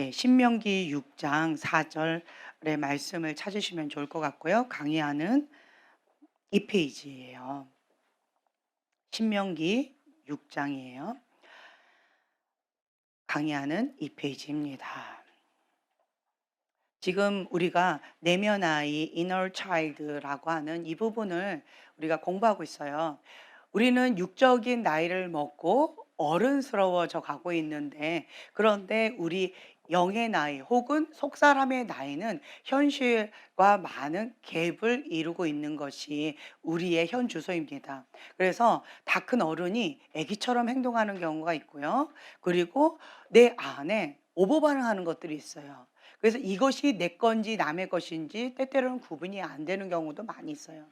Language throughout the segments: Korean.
네, 신명기 6장 4절의 말씀을 찾으시면 좋을 것 같고요. 강의하는 이 페이지예요. 신명기 6장이에요. 강의하는 이 페이지입니다. 지금 우리가 내면 아이, inner child라고 하는 이 부분을 우리가 공부하고 있어요. 우리는 육적인 나이를 먹고 어른스러워져 가고 있는데, 그런데 우리 영의 나이 혹은 속사람의 나이는 현실과 많은 갭을 이루고 있는 것이 우리의 현 주소입니다. 그래서 다 큰 어른이 아기처럼 행동하는 경우가 있고요. 그리고 내 안에 오버 반응하는 것들이 있어요. 그래서 이것이 내 건지 남의 것인지 때때로는 구분이 안 되는 경우도 많이 있어요.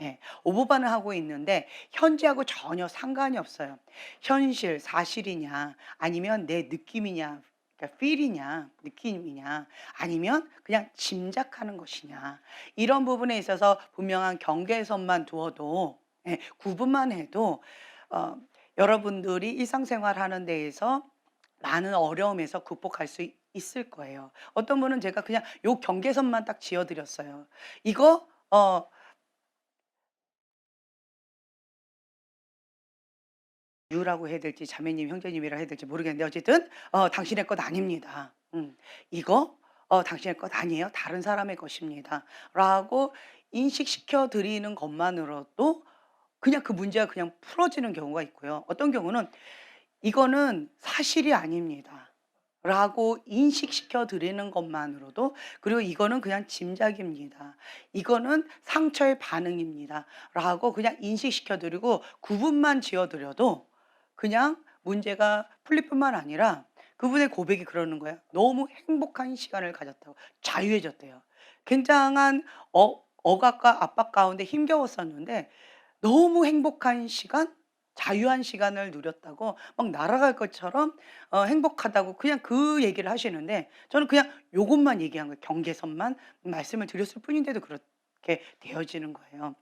예. 오버 반응하고 있는데 현재하고 전혀 상관이 없어요. 현실, 사실이냐 아니면 내 느낌이냐, 그러니까 feel이냐, 느낌이냐, 아니면 그냥 짐작하는 것이냐. 이런 부분에 있어서 분명한 경계선만 두어도, 예, 구분만 해도 어 여러분들이 일상생활하는 데에서 많은 어려움에서 극복할 수 있을 거예요. 어떤 분은 제가 그냥 요 경계선만 딱 지어 드렸어요. 이거 유라고 해야 될지 자매님, 형제님이라 해야 될지 모르겠는데 어쨌든 "당신의 것 아닙니다. 이거 당신의 것 아니에요. 다른 사람의 것입니다."라고 인식시켜 드리는 것만으로도 그냥 그 문제가 그냥 풀어지는 경우가 있고요. 어떤 경우는 "이거는 사실이 아닙니다."라고 인식시켜 드리는 것만으로도, 그리고 "이거는 그냥 짐작입니다. 이거는 상처의 반응입니다."라고 그냥 인식시켜 드리고 구분만 지어 드려도 그냥 문제가 풀릴 뿐만 아니라, 그분의 고백이 그러는 거예요. 너무 행복한 시간을 가졌다고. 자유해졌대요. 굉장한 억압과 압박 가운데 힘겨웠었는데 너무 행복한 시간, 자유한 시간을 누렸다고 막 날아갈 것처럼 행복하다고 그냥 그 얘기를 하시는데, 저는 그냥 요것만 얘기한 거예요. 경계선만 말씀을 드렸을 뿐인데도 그렇게 되어지는 거예요.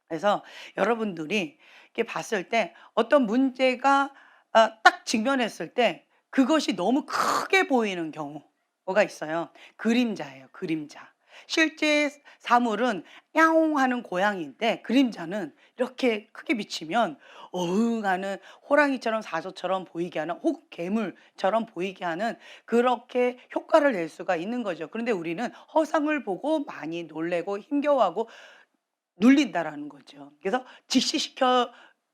그래서 여러분들이 이렇게 봤을 때 어떤 문제가 딱 직면했을 때 그것이 너무 크게 보이는 경우가 있어요. 그림자예요, 그림자. 실제 사물은 야옹 하는 고양이인데 그림자는 이렇게 크게 비치면 어흥 하는, 호랑이처럼 사자처럼 보이게 하는 혹은 괴물처럼 보이게 하는, 그렇게 효과를 낼 수가 있는 거죠. 그런데 우리는 허상을 보고 많이 놀라고 힘겨워하고 눌린다라는 거죠. 그래서 직시시켜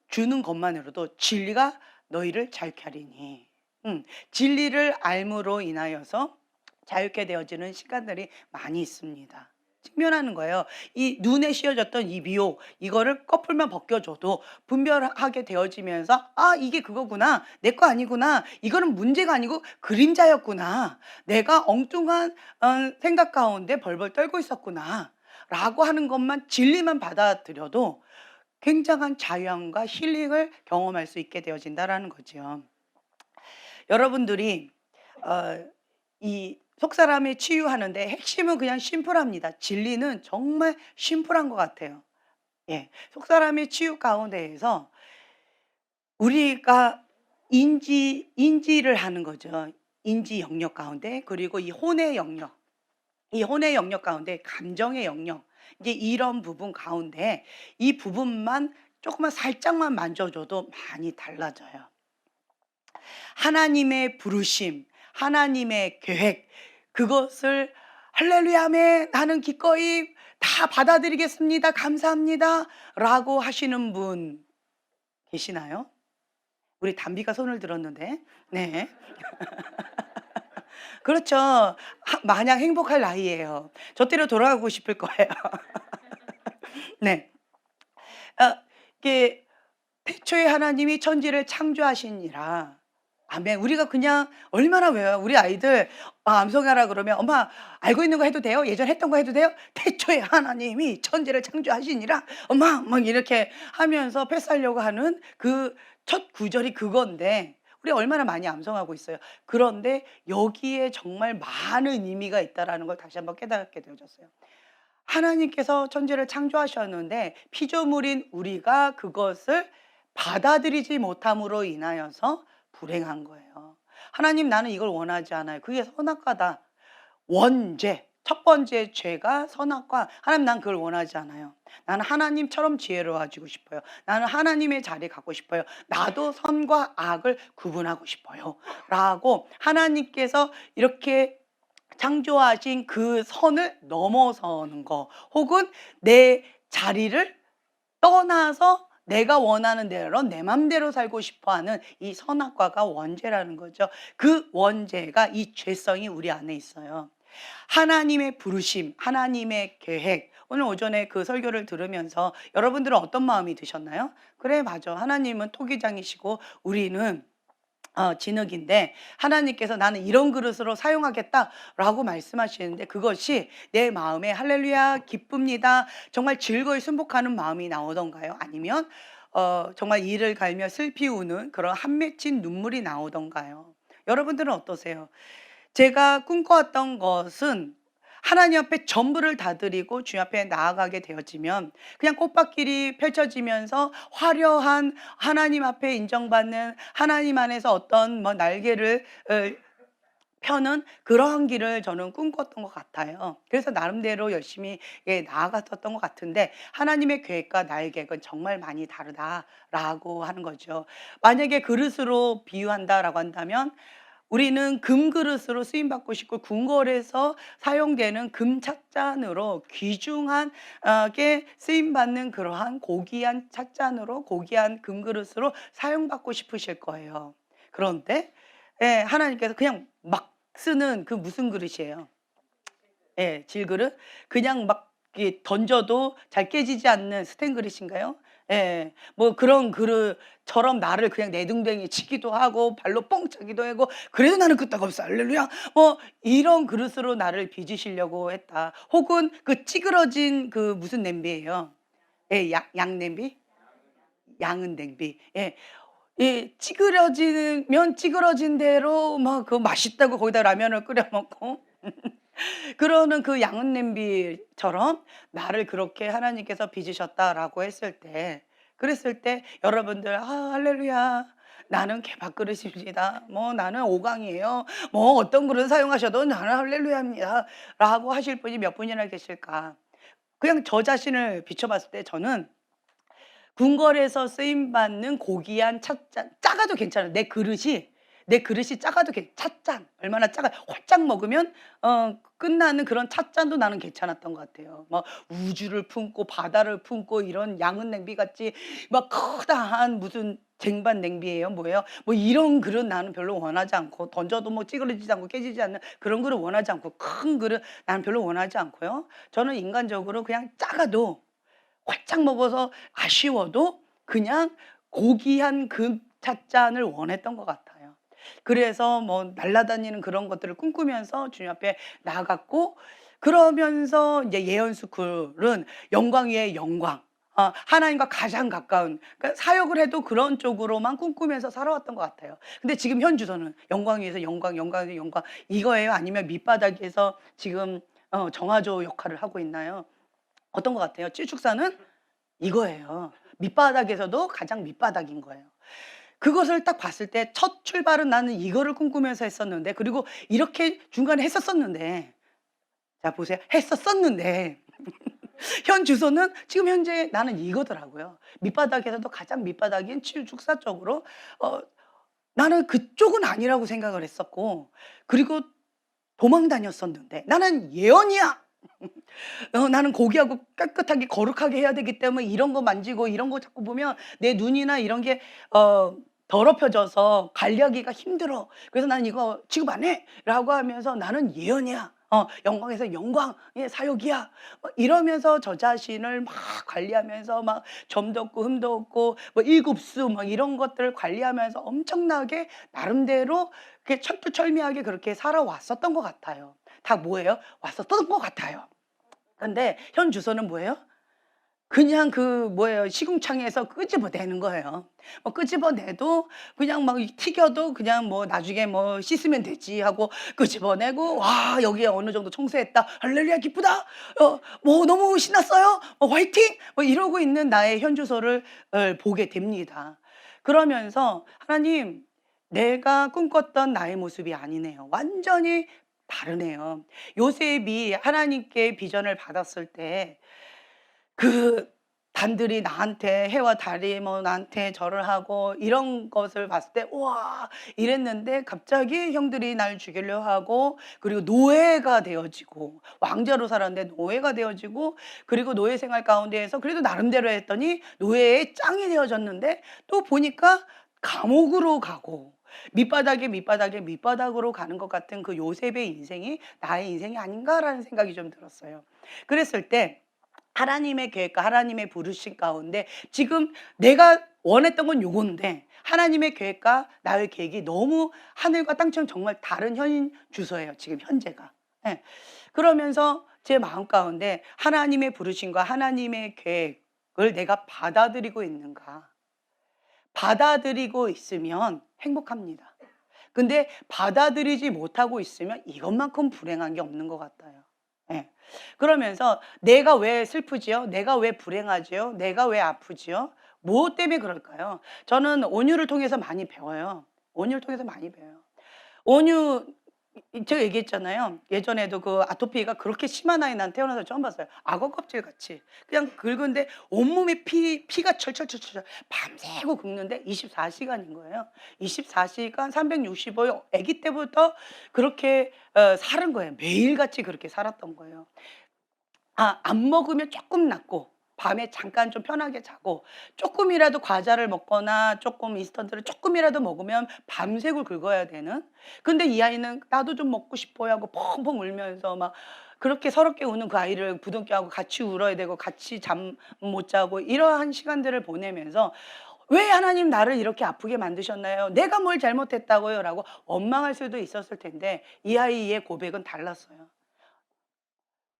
주는 것만으로도 진리가 너희를 자유케 하리니. 진리를 알므로 인하여서 자유케 되어지는 시간들이 많이 있습니다. 직면하는 거예요. 이 눈에 씌어졌던 이 미혹, 이거를 꺼풀만 벗겨줘도 분별하게 되어지면서 '아 이게 그거구나. 내 거 아니구나. 이거는 문제가 아니고 그림자였구나. 내가 엉뚱한 생각 가운데 벌벌 떨고 있었구나.'라고 하는 것만, 진리만 받아들여도 굉장한 자유함과 힐링을 경험할 수 있게 되어진다라는 거죠. 여러분들이 이 속사람을 치유하는데 핵심은 그냥 심플합니다. 진리는 정말 심플한 것 같아요. 예. 속사람의 치유 가운데에서 우리가 인지를 하는 거죠. 인지 영역 가운데, 그리고 이 혼의 영역, 이 혼의 영역 가운데 감정의 영역, 이제 이런 부분 가운데 이 부분만 조금만 살짝만 만져줘도 많이 달라져요. 하나님의 부르심, 하나님의 계획, 그것을 "할렐루야 아멘. 나는 기꺼이 다 받아들이겠습니다. 감사합니다."라고 하시는 분 계시나요? 우리 담비가 손을 들었는데. 네. 그렇죠. 마냥 행복할 나이예요. 저 때로 돌아가고 싶을 거예요. 네. 아 이게 "태초에 하나님이 천지를 창조하시니라." 아멘. 우리가 그냥 얼마나 외워요. 우리 아이들 암송하라 그러면 "엄마 알고 있는 거 해도 돼요? 예전에 했던 거 해도 돼요?" "태초에 하나님이 천지를 창조하시니라." 엄마 막 이렇게 하면서 패스하려고 하는 그 첫 구절이 그건데 우리 얼마나 많이 암송하고 있어요. 그런데 여기에 정말 많은 의미가 있다라는 걸 다시 한번 깨닫게 되어졌어요. 하나님께서 천지를 창조하셨는데 피조물인 우리가 그것을 받아들이지 못함으로 인하여서 불행한 거예요. 하나님 나는 이걸 원하지 않아요. 그게 선악과다. 원죄. 첫 번째 죄가 선악과. 하나님 난 그걸 원하지 않아요. 나는 하나님처럼 지혜로워지고 싶어요. 나는 하나님의 자리에 가고 싶어요. 나도 선과 악을 구분하고 싶어요. 라고 하나님께서 이렇게 창조하신 그 선을 넘어서는 거, 혹은 내 자리를 떠나서 내가 원하는 대로 내 맘대로 살고 싶어하는 이 선악과가 원죄라는 거죠. 그 원죄가, 이 죄성이 우리 안에 있어요. 하나님의 부르심, 하나님의 계획. 오늘 오전에 그 설교를 들으면서 여러분들은 어떤 마음이 드셨나요? 그래, 맞아. 하나님은 토기장이시고 우리는 진흙인데, 하나님께서 나는 이런 그릇으로 사용하겠다라고 말씀하시는데, 그것이 내 마음에 할렐루야 기쁩니다, 정말 즐거이 순복하는 마음이 나오던가요? 아니면 정말 이를 갈며 슬피 우는 그런 한 맺힌 눈물이 나오던가요? 여러분들은 어떠세요? 제가 꿈꿔왔던 것은 하나님 앞에 전부를 다 드리고 주님 앞에 나아가게 되어지면 그냥 꽃밭길이 펼쳐지면서 화려한 하나님 앞에 인정받는, 하나님 안에서 어떤 뭐 날개를 펴는 그러한 길을 저는 꿈꿨던 것 같아요. 그래서 나름대로 열심히 나아갔었던 것 같은데, 하나님의 계획과 나의 계획은 정말 많이 다르다라고 하는 거죠. 만약에 그릇으로 비유한다라고 한다면, 우리는 금그릇으로 쓰임받고 싶고 궁궐에서 사용되는 금 찻잔으로 귀중한 게 쓰임받는 그러한 고귀한 찻잔으로, 고귀한 금그릇으로 사용받고 싶으실 거예요. 그런데 하나님께서 그냥 막 쓰는 그 무슨 그릇이에요? 질그릇? 그냥 막 던져도 잘 깨지지 않는 스텐 그릇인가요? 뭐 그런 그릇처럼 나를 그냥 내둥댕이 치기도 하고 발로 뻥 차기도 하고, 그래도 나는 끄떡 없어 할렐루야, 뭐 이런 그릇으로 나를 빚으시려고 했다. 혹은 그 찌그러진 그 무슨 냄비예요? 양냄비? 양은 냄비. 찌그러지면 찌그러진 대로 막 그 맛있다고 거기다 라면을 끓여 먹고 그러는 그 양은 냄비처럼 나를 그렇게 하나님께서 빚으셨다라고 했을 때, 그랬을 때 여러분들 할렐루야, 나는 개밥그릇입니다, 뭐 나는 오강이에요, 뭐 어떤 그릇 사용하셔도 나는 할렐루야입니다 라고 하실 분이 몇 분이나 계실까? 그냥 저 자신을 비춰봤을 때 저는 궁궐에서 쓰임 받는 고귀한 찻잔, 작아도 괜찮아요. 내 그릇이 작아도 찻잔 얼마나 작아, 활짝 먹으면 끝나는 그런 찻잔도 나는 괜찮았던 것 같아요. 막 우주를 품고 바다를 품고 이런 양은 냄비 같이 막 커다란 무슨 쟁반 냄비예요, 뭐예요? 뭐 이런 그릇 나는 별로 원하지 않고, 던져도 뭐 찌그러지지 않고 깨지지 않는 그런 그릇 원하지 않고, 큰 그릇 나는 별로 원하지 않고요. 저는 인간적으로 그냥 작아도, 활짝 먹어서 아쉬워도 그냥 고귀한 그 찻잔을 원했던 것 같아요. 그래서 뭐 날아다니는 그런 것들을 꿈꾸면서 주님 앞에 나아갔고, 그러면서 이제 예언스쿨은 영광 위에 영광, 하나님과 가장 가까운, 그러니까 사역을 해도 그런 쪽으로만 꿈꾸면서 살아왔던 것 같아요. 근데 지금 현 주소는 영광 위에서 영광, 영광 위에서 영광 이거예요? 아니면 밑바닥에서 지금 정화조 역할을 하고 있나요? 어떤 것 같아요? 칠축사는 이거예요. 밑바닥에서도 가장 밑바닥인 거예요. 그것을 딱 봤을 때 첫 출발은 나는 이거를 꿈꾸면서 했었는데, 그리고 이렇게 중간에 했었었는데, 자 보세요. 했었었는데 현 주소는 지금 현재 나는 이거더라고요. 밑바닥에서도 가장 밑바닥인 칠축사 쪽으로 나는 그쪽은 아니라고 생각을 했었고, 그리고 도망 다녔었는데 나는 예언이야. 나는 고귀하고 깨끗하게 거룩하게 해야 되기 때문에 이런 거 만지고 이런 거 자꾸 보면 내 눈이나 이런 게 더럽혀져서 관리하기가 힘들어. 그래서 "나는 이거 취급 안 해."라고 하면서 "나는 예언이야. 영광에서 영광의 사역이야." 이러면서 저 자신을 막 관리하면서 막 점도 없고 흠도 없고 뭐 일급수 막 이런 것들을 관리하면서 엄청나게 나름대로 철두철미하게 그렇게 살아왔었던 것 같아요. 다 뭐예요? 왔었던 것 같아요. 근데 현 주소는 뭐예요? 그냥 그 뭐예요? 시궁창에서 끄집어내는 거예요. 끄집어내도 그냥 막 튀겨도 그냥 뭐 '나중에 뭐 씻으면 되지.' 하고 끄집어내고 '와 여기에 어느 정도 청소했다. 할렐루야 기쁘다. 뭐 너무 신났어요. 화이팅!' 뭐 이러고 있는 나의 현 주소를 보게 됩니다. 그러면서 '하나님, 내가 꿈꿨던 나의 모습이 아니네요. 완전히 다르네요. 요셉이 하나님께 비전을 받았을 때 그 단들이 나한테 해와 달이 뭐 나한테 절을 하고 이런 것을 봤을 때 우와 이랬는데 갑자기 형들이 날 죽이려 하고 그리고 노예가 되어지고 왕자로 살았는데 노예가 되어지고 그리고 노예 생활 가운데에서 그래도 나름대로 했더니 노예의 짱이 되어졌는데 또 보니까 감옥으로 가고 밑바닥에 밑바닥에 밑바닥으로 가는 것 같은 그 요셉의 인생이 나의 인생이 아닌가라는 생각이 좀 들었어요. 그랬을 때 하나님의 계획과 하나님의 부르심 가운데 지금 내가 원했던 건 요건데 하나님의 계획과 나의 계획이 너무 하늘과 땅처럼 정말 다른 현 주소예요, 지금 현재가. 예. 그러면서 제 마음 가운데 하나님의 부르심과 하나님의 계획을 내가 받아들이고 있는가? 받아들이고 있으면 행복합니다. 근데 받아들이지 못하고 있으면 이것만큼 불행한 게 없는 것 같아요. 예. 그러면서 '내가 왜 슬프지요? 내가 왜 불행하지요? 내가 왜 아프지요?' 무엇 때문에 그럴까요? 저는 온유를 통해서 많이 배워요. 온유를 통해서 많이 배워요. 온유 제가 얘기했잖아요. 예전에도 그 아토피가 그렇게 심한 아이 난 태어나서 처음 봤어요. 악어 껍질같이. 그냥 긁은데 온몸에 피가 철철철철 밤새고 긁는데 24 시간인 거예요. 24 시간 365일 아기 때부터 그렇게 살은 거예요. 매일같이 그렇게 살았던 거예요. 안 먹으면 조금 낫고 밤에 잠깐 좀 편하게 자고 쪼끔이라도 과자를 먹거나 쪼끔 인스턴트를 쪼끔이라도 먹으면 밤새고 긁어야 되는. 근데 이 아이는 "나도 좀 먹고 싶어요." 하고 펑펑 울면서 막 그렇게 서럽게 우는 그 아이를 부둥켜 안고 같이 울어야 되고 같이 잠 못 자고 이러한 시간들을 보내면서 '왜 하나님 나를 이렇게 아프게 만드셨나요? 내가 뭘 잘못했다고요?' 라고 원망할 수도 있었을 텐데 이 아이의 고백은 달랐어요.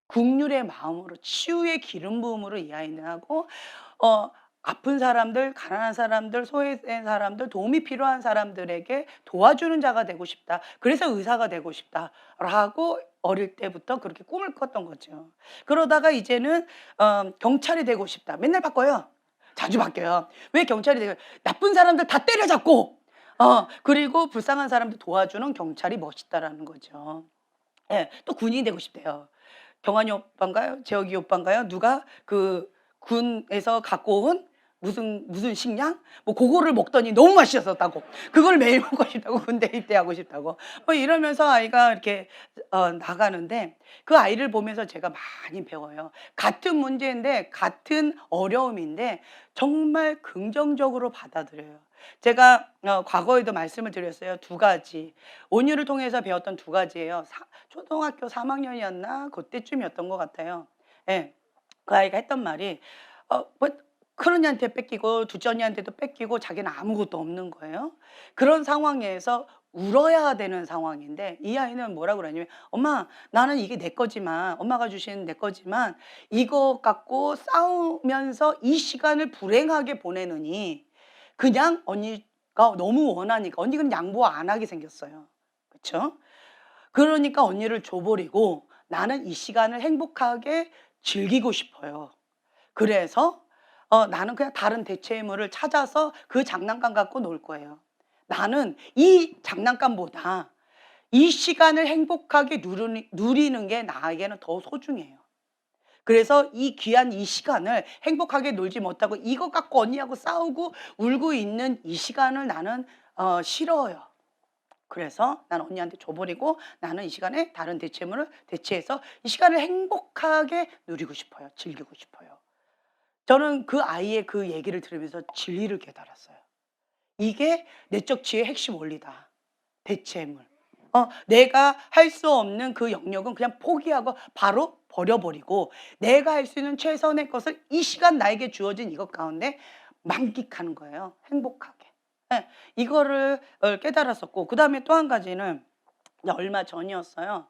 국률의 마음으로 치유의 기름 부음으로 이 아이는 하고 어 아픈 사람들, 가난한 사람들, 소외된 사람들, 도움이 필요한 사람들에게 도와주는 자가 되고 싶다. 그래서 의사가 되고 싶다라고 어릴 때부터 그렇게 꿈을 꿨던 거죠. 그러다가 이제는 경찰이 되고 싶다. 맨날 바꿔요. 자주 바뀌어요. 왜 경찰이 되고 나쁜 사람들 다 때려잡고 그리고 불쌍한 사람들 도와주는 경찰이 멋있다라는 거죠. 예. 또 군인이 되고 싶대요. 경환이 오빠인가요? 재혁이 오빠인가요? 누가 그 군에서 갖고 온 무슨 식량 뭐 고거를 먹더니 너무 맛있었다고. 그걸 매일 먹고 싶다고 군대 입대하고 싶다고. 뭐 이러면서 아이가 이렇게 나가는데 그 아이를 보면서 제가 많이 배워요. 같은 문제인데 같은 어려움인데 정말 긍정적으로 받아들여요. 제가 과거에도 말씀을 드렸어요. 두 가지. 온유를 통해서 배웠던 두 가지예요. 초등학교 3 학년이었나 그때쯤이었던 것 같아요. 예. 그 아이가 했던 말이 뭐 큰 언니한테 뺏기고 둘째 언니한테도 뺏기고 자기는 아무것도 없는 거예요. 그런 상황에서 울어야 되는 상황인데 이 아이는 뭐라 그러냐면 "엄마 나는 이게 내 거지만 엄마가 주신 내 거지만 이거 갖고 싸우면서 이 시간을 불행하게 보내느니 그냥 언니가 너무 원하니까" 언니는 양보 안 하게 생겼어요. 그쵸? 그러니까 언니를 줘 버리고 나는 이 시간을 행복하게 즐기고 싶어요. 그래서 나는 그냥 다른 대체물을 찾아서 그 장난감 갖고 놀 거예요. 나는 이 장난감보다 이 시간을 행복하게 누리는 게 나에게는 더 소중해요. 그래서 이 귀한 이 시간을 행복하게 놀지 못하고 이것 갖고 언니하고 싸우고 울고 있는 이 시간을 나는 싫어요. 그래서 나는 언니한테 줘 버리고 나는 이 시간에 다른 대체물을 대체해서 이 시간을 행복하게 누리고 싶어요. 즐기고 싶어요. 저는 그 아이의 그 얘기를 들으면서 진리를 깨달았어요. 이게 내적 지혜의 핵심 원리다. 대체물. 내가 할 수 없는 그 영역은 그냥 포기하고 바로 버려버리고 내가 할 수 있는 최선의 것을 이 시간 나에게 주어진 이것 가운데 만끽하는 거예요, 행복하게. 예. 이거를 깨달았었고 그다음에 또 한 가지는 얼마 전이었어요.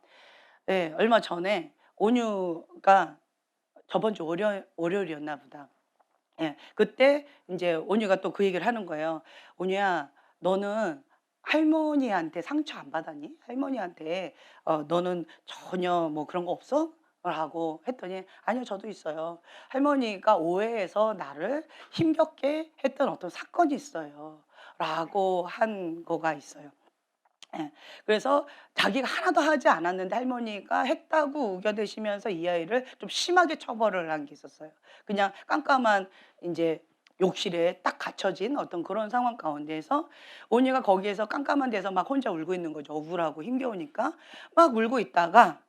예. 얼마 전에 온유가 저번 주 월요일이었나 보다. 예. 그때 인제 온유가 또 그 얘기를 하는 거예요. "온유야 너는 할머니한테 상처 안 받았니? 할머니한테 너는 전혀 뭐 그런 거 없어?" 라고 했더니 "아니요. 저도 있어요. 할머니가 오해해서 나를 힘겹게 했던 어떤 사건이 있어요." 라고 한 거가 있어요. 예. 그래서 자기가 하나도 하지 않았는데 할머니가 했다고 우겨대시면서 이 아이를 좀 심하게 처벌을 한 게 있었어요. 그냥 깜깜한 인제 욕실에 딱 갇혀진 어떤 그런 상황 가운데에서 온이가 거기에서 깜깜한 데서 막 혼자 울고 있는 거죠. 억울하고 힘겨우니까. 막 울고 있다가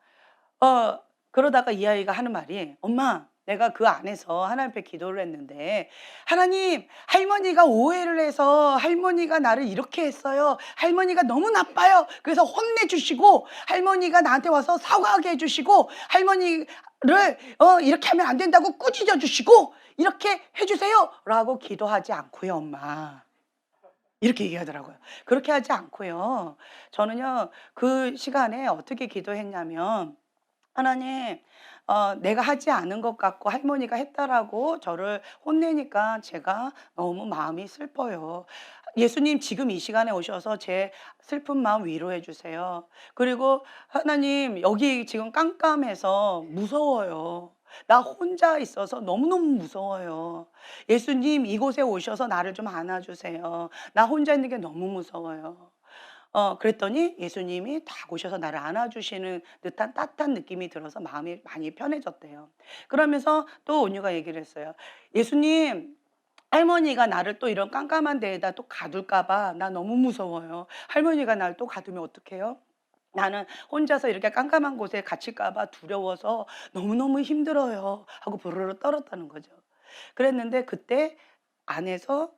어 그러다가 이 아이가 하는 말이 "엄마 내가 그 안에서 하나님 앞에 기도를 했는데 하나님 할머니가 오해를 해서 할머니가 나를 이렇게 했어요. 할머니가 너무 나빠요. 그래서 혼내 주시고 할머니가 나한테 와서 사과하게 해 주시고 할머니를 이렇게 하면 안 된다고 꾸짖어 주시고 이렇게 해 주세요."라고 기도하지 않고요 엄마. 이렇게 얘기하더라고요. 그렇게 하지 않고요. 저는요 그 시간에 어떻게 기도했냐면 하나님 내가 하지 않은 것 같고 할머니가 했다라고 저를 혼내니까 제가 너무 마음이 슬퍼요. 예수님 지금 이 시간에 오셔서 제 슬픈 마음 위로해 주세요. 그리고 하나님 여기 지금 깜깜해서 무서워요. 나 혼자 있어서 너무너무 무서워요. 예수님 이곳에 오셔서 나를 좀 안아 주세요. 나 혼자 있는 게 너무 무서워요. 그랬더니 예수님이 딱 오셔서 나를 안아주시는 듯한 따뜻한 느낌이 들어서 마음이 많이 편해졌대요. 그러면서 또 온유가 얘기를 했어요. 예수님, 할머니가 나를 또 이런 깜깜한 데에다 또 가둘까 봐 나 너무 무서워요. 할머니가 날 또 가두면 어떡해요? 나는 혼자서 이렇게 깜깜한 곳에 갇힐까 봐 두려워서 너무너무 힘들어요. 하고 부르르 떨었다는 거죠. 그랬는데 그때 안에서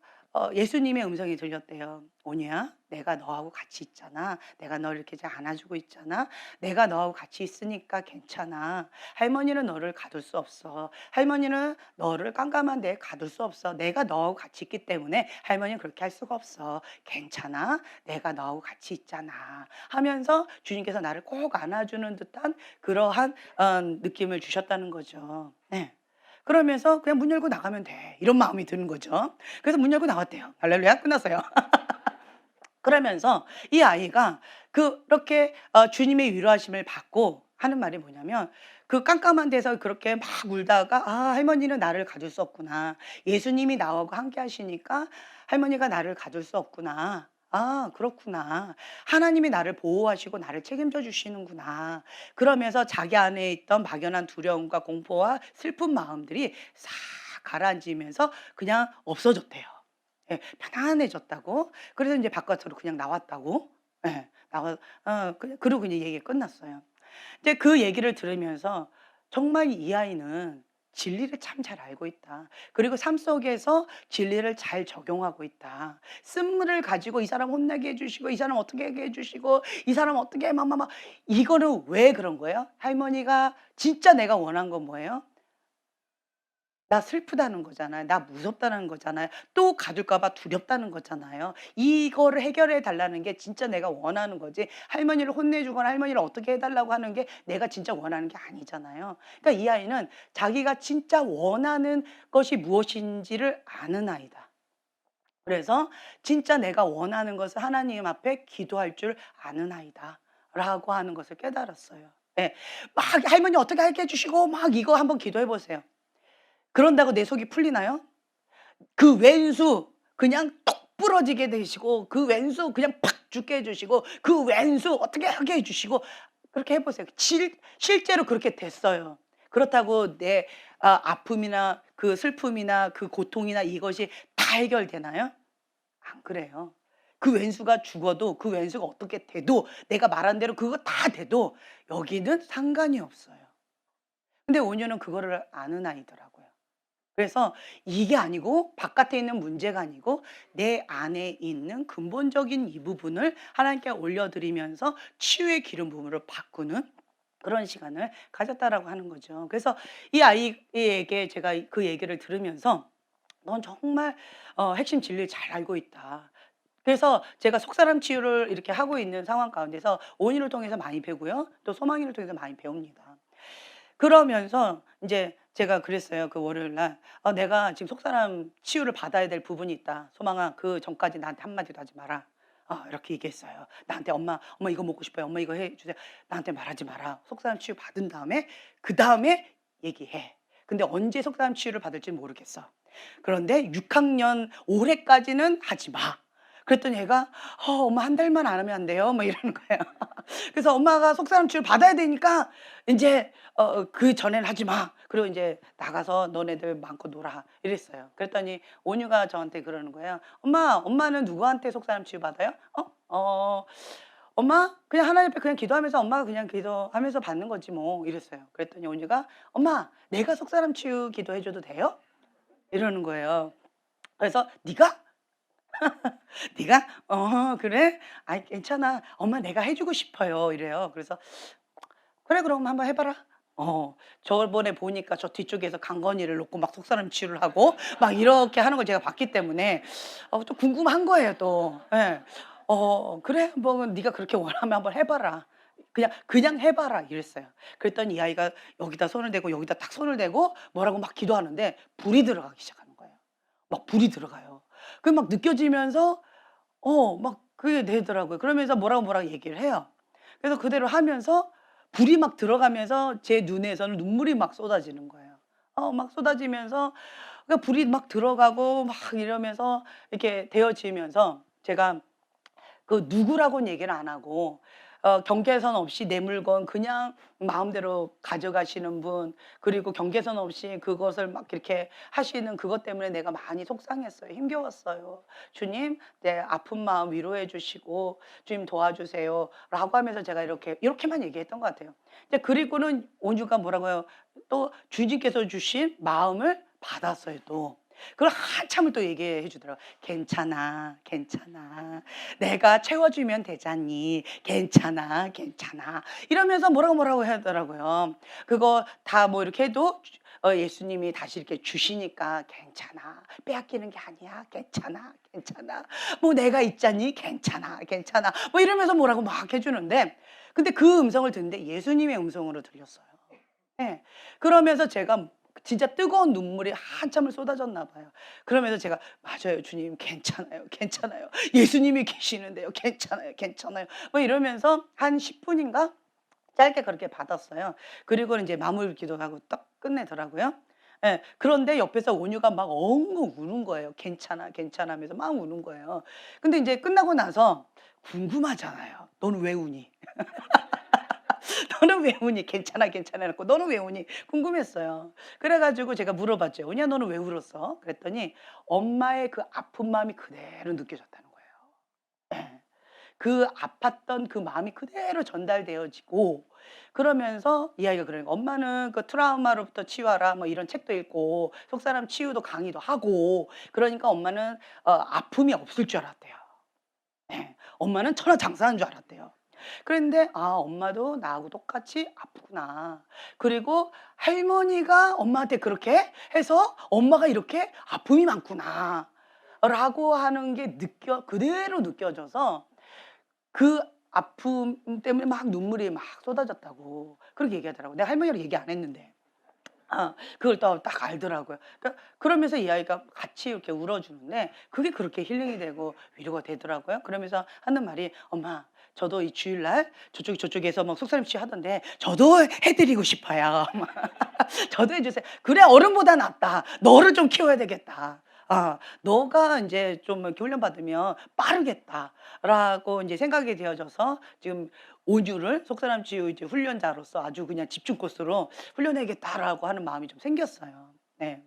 예수님의 음성이 들렸대요. "온유야 내가 너하고 같이 있잖아. 내가 너를 이렇게 잘 안아주고 있잖아. 내가 너하고 같이 있으니까 괜찮아. 할머니는 너를 가둘 수 없어. 할머니는 너를 깜깜한 데에 가둘 수 없어. 내가 너하고 같이 있기 때문에 할머니는 그렇게 할 수가 없어. 괜찮아. 내가 너하고 같이 있잖아." 하면서 주님께서 나를 꼭 안아주는 듯한 그러한 느낌을 주셨다는 거죠. 네. 그러면서 '그냥 문 열고 나가면 돼.' 이런 마음이 드는 거죠. 그래서 문 열고 나왔대요. 할렐루야. 끝났어요. 그러면서 이 아이가 그렇게 주님의 위로하심을 받고 하는 말이 뭐냐면 그 깜깜한 데서 그렇게 막 울다가 '아 할머니는 나를 가둘 수 없구나. 예수님이 나하고 함께 하시니까 할머니가 나를 가둘 수 없구나. 아 그렇구나. 하나님이 나를 보호하시고 나를 책임져 주시는구나.' 그러면서 자기 안에 있던 막연한 두려움과 공포와 슬픈 마음들이 싹 가라앉으면서 그냥 없어졌대요. 예. 편안해졌다고. 그래서 인제 바깥으로 그냥 나왔다고. 예. 그러고 이제 얘기가 끝났어요. 이제 그 얘기를 들으면서 정말 이 아이는 진리를 참 잘 알고 있다. 그리고 삶 속에서 진리를 잘 적용하고 있다. 쓴물을 가지고 이 사람 혼나게 해 주시고 이 사람 어떻게 하게 해 주시고 이 사람 어떻게 막막막 이거는 왜 그런 거예요? 할머니가 진짜 내가 원한 건 뭐예요? 나 슬프다는 거잖아요. 나 무섭다는 거잖아요. 또 가둘까 봐 두렵다는 거잖아요. 이거를 해결해 달라는 게 진짜 내가 원하는 거지 할머니를 혼내 주거나 할머니를 어떻게 해 달라고 하는 게 내가 진짜 원하는 게 아니잖아요. 그러니까 이 아이는 자기가 진짜 원하는 것이 무엇인지를 아는 아이다. 그래서 진짜 내가 원하는 것을 하나님 앞에 기도할 줄 아는 아이다라고 하는 것을 깨달았어요. 예. 막 할머니 어떻게 하게 해 주시고 막 이거 한번 기도해 보세요. 그런다고 내 속이 풀리나요? 그 왼수 그냥 뚝 부러지게 되시고 그 왼수 그냥 팍 죽게 해 주시고 그 왼수 어떻게 하게 해 주시고 그렇게 해 보세요. 실제로 그렇게 됐어요. 그렇다고 내 아픔이나 그 슬픔이나 그 고통이나 이것이 다 해결되나요? 안 그래요. 그 왼수가 죽어도 그 왼수가 어떻게 돼도 내가 말한 대로 그거 다 돼도 여기는 상관이 없어요. 근데 오녀는 그거를 아는 아이더라고요. 그래서 이게 아니고 바깥에 있는 문제가 아니고 내 안에 있는 근본적인 이 부분을 하나님께 올려드리면서 치유의 기름 부음으로 바꾸는 그런 시간을 가졌다라고 하는 거죠. 그래서 이 아이에게 제가 그 얘기를 들으면서 "넌 정말 핵심 진리를 잘 알고 있다." 그래서 제가 속사람 치유를 이렇게 하고 있는 상황 가운데서 온유를 통해서 많이 배우고요. 또 소망이를 통해서 많이 배웁니다. 그러면서 인제 제가 그랬어요. 그 월요일 날. 내가 지금 속사람 치유를 받아야 될 부분이 있다. 소망아 그 전까지 나한테 한마디도 하지 마라." 이렇게 얘기했어요. 나한테 "엄마 이거 먹고 싶어요. 엄마 이거 해 주세요." 나한테 말하지 마라. 속사람 치유 받은 다음에 그다음에 얘기해. 근데 언제 속사람 치유를 받을지는 모르겠어. 그런데 6 학년 올해까지는 하지 마. 그랬더니 얘가 엄마 한 달만 안 하면 안 돼요?" 뭐 이러는 거예요. 그래서 엄마가 속사람 치료 받아야 되니까 인제 "그전엔 하지 마. 그리고 인제 나가서 너네들 마음껏 놀아." 이랬어요. 그랬더니 온유가 저한테 그러는 거예요. "엄마, 엄마는 누구한테 속사람 치유 받아요?" 엄마 그냥 하나님 앞에 그냥 기도하면서 엄마가 그냥 기도하면서 받는 거지 뭐." 이랬어요. 그랬더니 온유가 "엄마 내가 속사람 치유 기도해 줘도 돼요?" 이러는 거예요. 그래서 "네가? 네가? 그래? 아이 괜찮아. 엄마 내가 해 주고 싶어요." 이래요. 그래서 "그래 그럼 한번 해 봐라." 저번에 보니까 저 뒤쪽에서 강건이를 놓고 막 속사람 치유를 하고 막 이렇게 하는 걸 제가 봤기 때문에 좀 궁금한 거예요 또. 예. "그래 뭐 네가 그렇게 원하면 한번 해 봐라. 그냥 해 봐라." 이랬어요. 그랬더니 이 아이가 여기다 손을 대고 여기다 딱 손을 대고 뭐라고 막 기도하는데 불이 들어가기 시작하는 거예요. 막 불이 들어가요. 그게 막 느껴지면서 막 그게 되더라고요. 그러면서 뭐라고 얘기를 해요. 그래서 그대로 하면서 불이 막 들어가면서 제 눈에서는 눈물이 막 쏟아지는 거예요. 막 쏟아지면서 그러니까 불이 막 들어가고 막 이러면서 이렇게 되어지면서 제가 그 누구라고는 얘기를 안 하고 경계선 없이 내 물건 그냥 마음대로 가져가시는 분, 그리고 경계선 없이 그것을 막 이렇게 하시는 그것 때문에 내가 많이 속상했어요. 힘겨웠어요. "주님 내 아픈 마음 위로해 주시고 주님 도와주세요."라고 하면서 제가 이렇게만 얘기했던 것 같아요. 이제 그리고는 온유가 뭐라고요? 또 주님께서 주신 마음을 받았어요 또. 그걸 한참을 또 얘기해 주더라고요. "괜찮아, 괜찮아. 내가 채워주면 되잖니. 괜찮아, 괜찮아." 이러면서 뭐라고 하더라고요. 그거 다 뭐 이렇게 해도 예수님이 다시 이렇게 주시니까 "괜찮아. 빼앗기는 게 아니야. 괜찮아, 괜찮아. 뭐 내가 있잖니. 괜찮아, 괜찮아." 뭐 이러면서 뭐라고 막 해 주는데 근데 그 음성을 듣는데 예수님의 음성으로 들렸어요. 예. 그러면서 제가 진짜 뜨거운 눈물이 한참을 쏟아졌나 봐요. 그러면서 제가 "맞아요 주님. 괜찮아요, 괜찮아요. 예수님이 계시는데요. 괜찮아요, 괜찮아요." 뭐 이러면서 한 10 분인가 짧게 그렇게 받았어요. 그리고는 인제 마무리 기도하고 딱 끝내더라고요. 예. 그런데 옆에서 온유가 막 엉엉 우는 거예요. "괜찮아, 괜찮아." 하면서 막 우는 거예요. 근데 인제 끝나고 나서 궁금하잖아요. "너는 왜 우니?" "너는 왜 우니? 괜찮아, 괜찮아." 해 놓고 "너는 왜 우니?" 궁금했어요. 그래 가지고 제가 물어봤죠. "온이야 너는 왜 울었어?" 그랬더니 엄마의 그 아픈 마음이 그대로 느껴졌다는 거예요. 예. 그 아팠던 그 마음이 그대로 전달되어지고 그러면서 이 아이가 그러는 거예요. "엄마는 그 트라우마로부터 치유하라." 뭐 이런 책도 읽고 속사람 치유도 강의도 하고 그러니까 엄마는 아픔이 없을 줄 알았대요. 예. 엄마는 천하장사하는 줄 알았대요. 그런데 '아 엄마도 나하고 똑같이 아프구나. 그리고 할머니가 엄마한테 그렇게 해서 엄마가 이렇게 아픔이 많구나.'라고 하는 게 그대로 느껴져서 그 아픔 때문에 막 눈물이 막 쏟아졌다고 그렇게 얘기하더라고요. 내가 할머니랑 얘기 안 했는데. 그걸 또 딱 알더라고요. 그러면서 이 아이가 같이 이렇게 울어주는데 그게 그렇게 힐링이 되고 위로가 되더라고요. 그러면서 하는 말이 "엄마 저도 이 주일날 저쪽에서 막 속사람 치유하던데 저도 해 드리고 싶어요." "저도 해 주세요." "그래 어른보다 낫다. 너를 좀 키워야 되겠다. 너가 인제 좀 이렇게 훈련받으면 빠르겠다."라고 인제 생각이 되어져서 지금 온유를 속사람 치유 이제 훈련자로서 아주 그냥 집중 코스로 '훈련해야겠다.'라고 하는 마음이 좀 생겼어요. 네.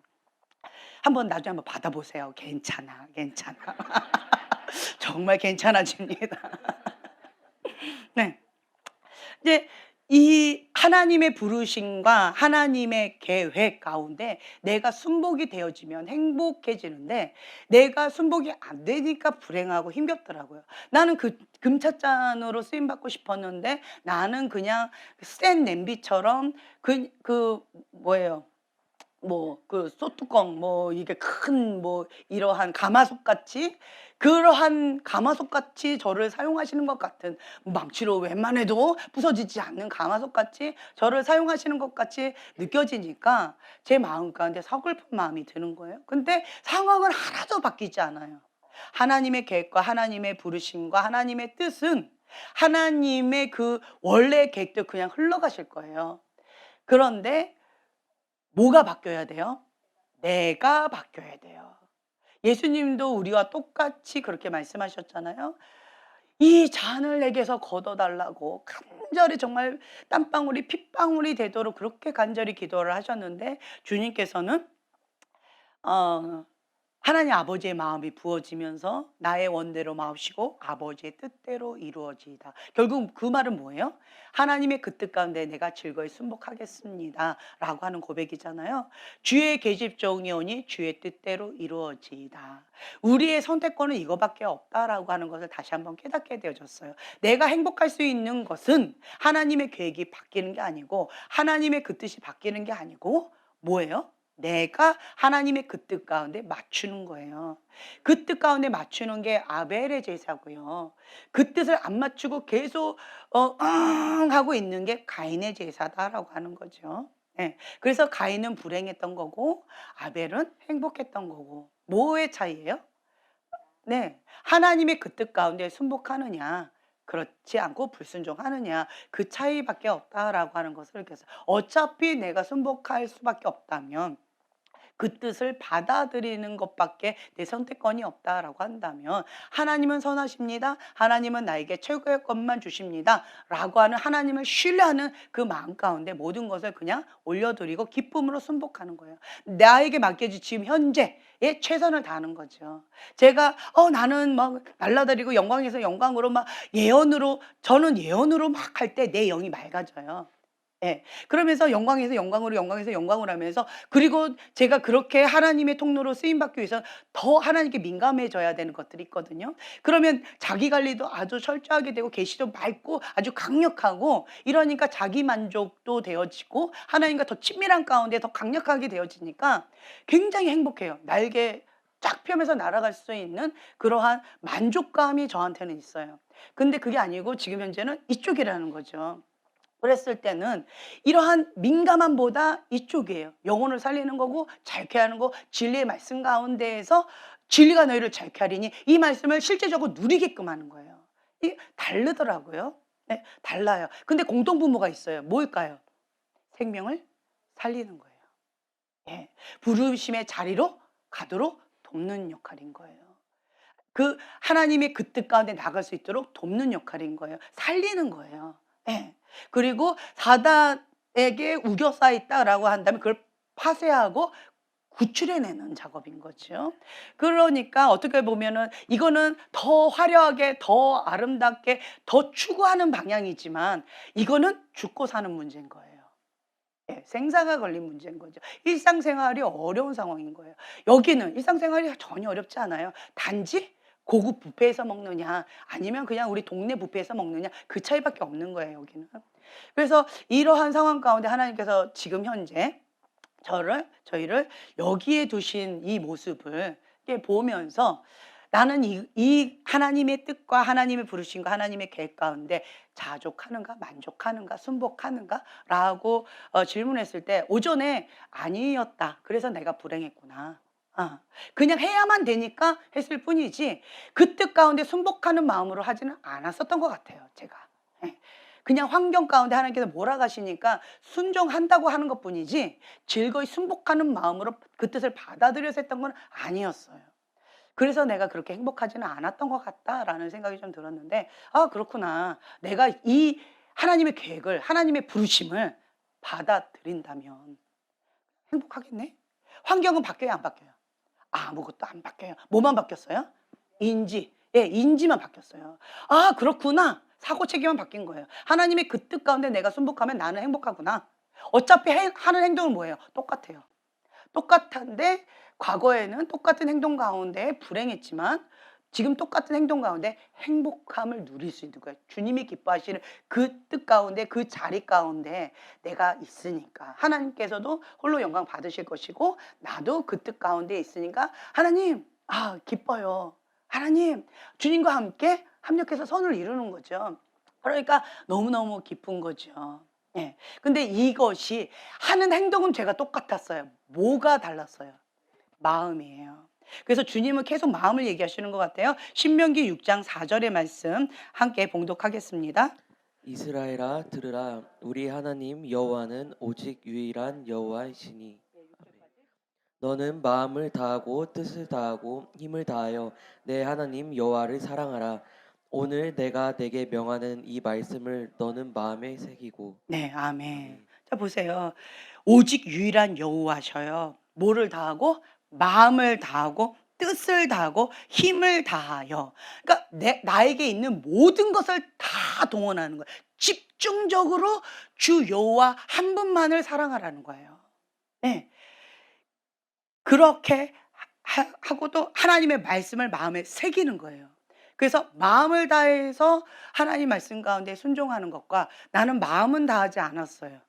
나중에 한번 받아 보세요. 괜찮아, 괜찮아. 정말 괜찮아집니다. 네. 이제 이 하나님의 부르심과 하나님의 계획 가운데 내가 순복이 되어지면 행복해지는데 내가 순복이 안 되니까 불행하고 힘겹더라고요. 나는 그 금찻잔으로 쓰임 받고 싶었는데 나는 그냥 센 냄비처럼 뭐예요? 뭐 그 소뚜껑 뭐 이게 큰 뭐 이러한 가마솥같이 그러한 가마솥같이 저를 사용하시는 것 같은 망치로 웬만해도 부서지지 않는 가마솥같이 저를 사용하시는 것 같이 느껴지니까 제 마음 가운데 서글픈 마음이 드는 거예요. 근데 상황은 하나도 바뀌지 않아요. 하나님의 계획과 하나님의 부르심과 하나님의 뜻은 하나님의 그 원래 계획대로 그냥 흘러가실 거예요. 그런데 뭐가 바뀌어야 돼요? 내가 바뀌어야 돼요. 예수님도 우리와 똑같이 그렇게 말씀하셨잖아요. 이 잔을 내게서 걷어달라고 간절히 정말 땀방울이 핏방울이 되도록 그렇게 간절히 기도를 하셨는데 주님께서는 어 하나님 아버지의 마음이 부어지면서 나의 원대로 마옵시고 아버지의 뜻대로 이루어지이다. 결국 그 말은 뭐예요? 하나님의 그 뜻 가운데 내가 즐거이 순복하겠습니다 라고 하는 고백이잖아요. 주의 계집종이 오니 주의 뜻대로 이루어지이다. 우리의 선택권은 이거밖에 없다라고 하는 것을 다시 한번 깨닫게 되어졌어요. 내가 행복할 수 있는 것은 하나님의 계획이 바뀌는 게 아니고 하나님의 그 뜻이 바뀌는 게 아니고 뭐예요? 내가 하나님의 그 뜻 가운데 맞추는 거예요. 그 뜻 가운데 맞추는 게 아벨의 제사고요. 그 뜻을 안 맞추고 계속 하고 있는 게 가인의 제사다라고 하는 거죠. 예. 그래서 가인은 불행했던 거고 아벨은 행복했던 거고. 뭐의 차이예요? 네. 하나님의 그 뜻 가운데 순복하느냐 그렇지 않고 불순종하느냐 그 차이밖에 없다라고 하는 것을 이렇게 어차피 내가 순복할 수밖에 없다면 그 뜻을 받아들이는 것밖에 내 선택권이 없다라고 한다면 하나님은 선하십니다. 하나님은 나에게 최고의 것만 주십니다. 라고 하는 하나님을 신뢰하는 그 마음 가운데 모든 것을 그냥 올려드리고 기쁨으로 순복하는 거예요. 나에게 맡겨진 지금 현재의 최선을 다하는 거죠. 제가 나는 막 날라다니고 영광에서 영광으로 막 예언으로 저는 예언으로 막 할 때 내 영이 맑아져요. 예. 그러면서 영광에서 영광으로 영광에서 영광을 하면서 그리고 제가 그렇게 하나님의 통로로 쓰임 받기 위해서 더 하나님께 민감해져야 되는 것들이 있거든요. 그러면 자기 관리도 아주 철저하게 되고 계시도 맑고 아주 강력하고 이러니까 자기 만족도 되어지고 하나님과 더 친밀한 가운데 더 강력하게 되어지니까 굉장히 행복해요. 날개 쫙 펴면서 날아갈 수 있는 그러한 만족감이 저한테는 있어요. 근데 그게 아니고 지금 현재는 이쪽이라는 거죠. 그랬을 때는 이러한 민감함보다 이쪽이에요. 영혼을 살리는 거고 자유케 하는 거 진리의 말씀 가운데에서 진리가 너희를 자유케 하리니 이 말씀을 실제적으로 누리게끔 하는 거예요. 이 다르더라고요. 네, 달라요. 근데 공통분모가 있어요. 뭘까요? 생명을 살리는 거예요. 예. 부르심의 자리로 가도록 돕는 역할인 거예요. 그 하나님의 그 뜻 가운데 나갈 수 있도록 돕는 역할인 거예요. 살리는 거예요. 예. 그리고 사단에게 우겨싸 있다라고 한다면 그걸 파쇄하고 구출해내는 작업인 거죠. 그러니까 어떻게 보면은 이거는 더 화려하게 더 아름답게 더 추구하는 방향이지만 이거는 죽고 사는 문제인 거예요. 예, 생사가 걸린 문제인 거죠. 일상생활이 어려운 상황인 거예요. 여기는 일상생활이 전혀 어렵지 않아요. 단지 고급 뷔페에서 먹느냐 아니면 그냥 우리 동네 뷔페에서 먹느냐 그 차이밖에 없는 거예요, 여기는. 그래서 이러한 상황 가운데 하나님께서 지금 현재 저희를 여기에 두신 이 모습을 이렇게 보면서 나는 이 하나님의 뜻과 하나님의 부르심과 하나님의 계획 가운데 자족하는가 만족하는가 순복하는가 라고 질문했을 때 오전에 아니었다. 그래서 내가 불행했구나. 그냥 해야만 되니까 했을 뿐이지 그 뜻 가운데 순복하는 마음으로 하지는 않았었던 것 같아요, 제가. 예. 그냥 환경 가운데 하나님께서 몰아가시니까 순종한다고 하는 것뿐이지 즐거이 순복하는 마음으로 그 뜻을 받아들여서 했던 건 아니었어요. 그래서 내가 그렇게 행복하지는 않았던 것 같다라는 생각이 좀 들었는데 그렇구나. 내가 이 하나님의 계획을 하나님의 부르심을 받아들인다면 행복하겠네. 환경은 바뀌어요 안 바뀌어요? 아무것도 안 바뀌어요. 뭐만 바뀌었어요? 인지. 예, 인지만 바뀌었어요. 그렇구나. 사고 체계만 바뀐 거예요. 하나님의 그 뜻 가운데 내가 순복하면 나는 행복하구나. 어차피 하는 행동은 뭐예요? 똑같아요. 똑같은데 과거에는 똑같은 행동 가운데 불행했지만 지금 똑같은 행동 가운데 행복함을 누릴 수 있는 거예요. 주님이 기뻐하시는 그 뜻 가운데 그 자리 가운데 내가 있으니까 하나님께서도 홀로 영광 받으실 것이고 나도 그 뜻 가운데 있으니까 하나님 기뻐요. 하나님 주님과 함께 합력해서 선을 이루는 거죠. 그러니까 너무너무 기쁜 거죠. 예. 근데 이것이 하는 행동은 제가 똑같았어요. 뭐가 달랐어요? 마음이에요. 그래서 주님은 계속 마음을 얘기하시는 것 같아요. 신명기 6장 4절의 말씀 함께 봉독하겠습니다. 이스라엘아 들으라 우리 하나님 여호와는 오직 유일한 여호와이시니 너는 마음을 다하고 뜻을 다하고 힘을 다하여 내 하나님 여호와를 사랑하라. 오늘 내가 내게 명하는 이 말씀을 너는 마음에 새기고. 네, 아멘. 아멘. 자, 보세요. 오직 유일한 여호와셔요. 뭐를 다하고? 마음을 다하고 뜻을 다하고 힘을 다하여. 그러니까 나에게 있는 모든 것을 다 동원하는 거예요. 집중적으로 주 여호와 한 분만을 사랑하라는 거예요. 네. 그렇게 하고도 하나님의 말씀을 마음에 새기는 거예요. 그래서 마음을 다해서 하나님 말씀 가운데 순종하는 것과 나는 마음은 다하지 않았어요.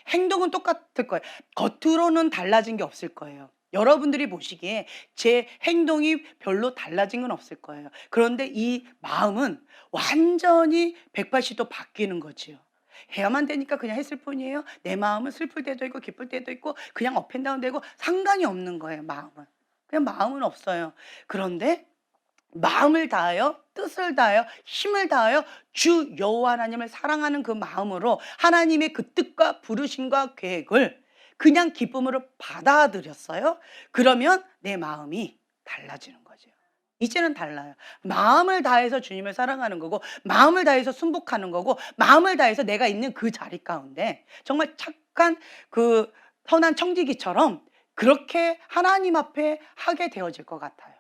행동은 똑같을 거예요. 겉으로는 달라진 게 없을 거예요. 여러분들이 보시기에 제 행동이 별로 달라진 건 없을 거예요. 그런데 이 마음은 완전히 180도 바뀌는 거지요. 해야만 되니까 그냥 했을 뿐이에요. 내 마음은 슬플 때도 있고 기쁠 때도 있고 그냥 업앤다운 되고 상관이 없는 거예요, 마음은. 그냥 마음은 없어요. 그런데 마음을 다하여 뜻을 다하여 힘을 다하여 주 여호와 하나님을 사랑하는 그 마음으로 하나님의 그 뜻과 부르심과 계획을 그냥 기쁨으로 받아들였어요. 그러면 내 마음이 달라지는 거죠. 이제는 달라요. 마음을 다해서 주님을 사랑하는 거고 마음을 다해서 순복하는 거고 마음을 다해서 내가 있는 그 자리 가운데 정말 착한 그 선한 청지기처럼 그렇게 하나님 앞에 하게 되어질 것 같아요.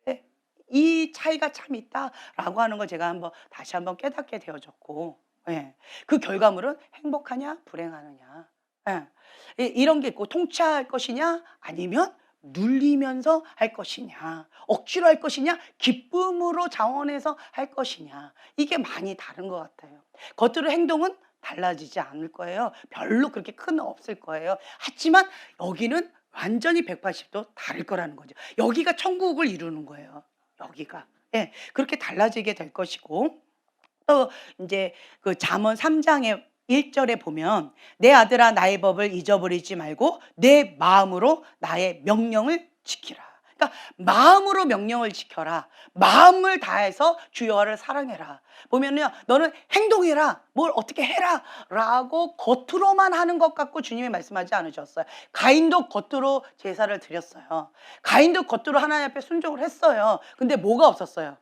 네. 이 차이가 참 있다라고 하는 걸 제가 다시 한번 깨닫게 되어졌고, 예. 그 결과물은 행복하냐 불행하느냐, 예. 이런 게 있고 통치할 것이냐 아니면 눌리면서 할 것이냐, 억지로 할 것이냐, 기쁨으로 자원해서 할 것이냐, 이게 많이 다른 것 같아요. 겉으로 행동은 달라지지 않을 거예요. 별로 그렇게 큰 없을 거예요. 하지만 여기는 완전히 180도 다를 거라는 거죠. 여기가 천국을 이루는 거예요. 여기가. 예. 그렇게 달라지게 될 것이고 또 이제 그 잠언 3장의 1절에 보면 내 아들아 나의 법을 잊어버리지 말고 내 마음으로 나의 명령을 지키라. 그러니까 마음으로 명령을 지켜라. 마음을 다해서 주 여호와를 사랑해라. 보면요. 너는 행동해라. 뭘 어떻게 해라라고 겉으로만 하는 것 같고 주님이 말씀하지 않으셨어요. 가인도 겉으로 제사를 드렸어요. 가인도 겉으로 하나님 앞에 순종을 했어요. 근데 뭐가 없었어요?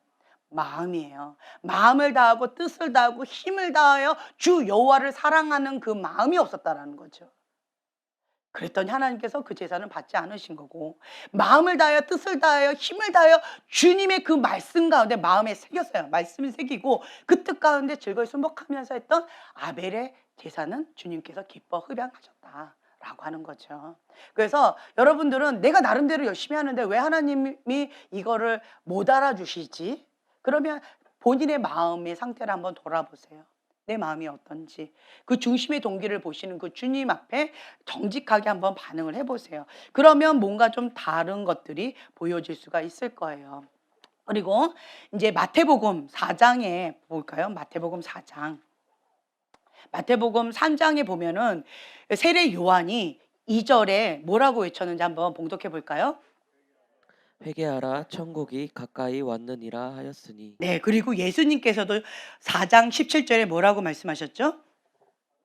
마음이에요. 마음을 다하고 뜻을 다하고 힘을 다하여 주 여호와를 사랑하는 그 마음이 없었다라는 거죠. 그랬더니 하나님께서 그 제사는 받지 않으신 거고 마음을 다하여 뜻을 다하여 힘을 다하여 주님의 그 말씀 가운데 마음에 새겼어요. 말씀을 새기고 그 뜻 가운데 즐거이 순복하면서 했던 아벨의 제사는 주님께서 기뻐 흡양하셨다라고 하는 거죠. 그래서 여러분들은 내가 나름대로 열심히 하는데 왜 하나님이 이거를 못 알아주시지? 그러면 본인의 마음의 상태를 한번 돌아보세요. 내 마음이 어떤지 그 중심의 동기를 보시는 그 주님 앞에 정직하게 한번 반응을 해보세요. 그러면 뭔가 좀 다른 것들이 보여질 수가 있을 거예요. 그리고 이제 마태복음 4장에 볼까요? 마태복음 4장. 마태복음 3장에 보면은 세례 요한이 2절에 뭐라고 외쳤는지 한번 봉독해 볼까요? 회개하라 천국이 가까이 왔느니라 하였으니. 네, 그리고 예수님께서도 4장 17절에 뭐라고 말씀하셨죠?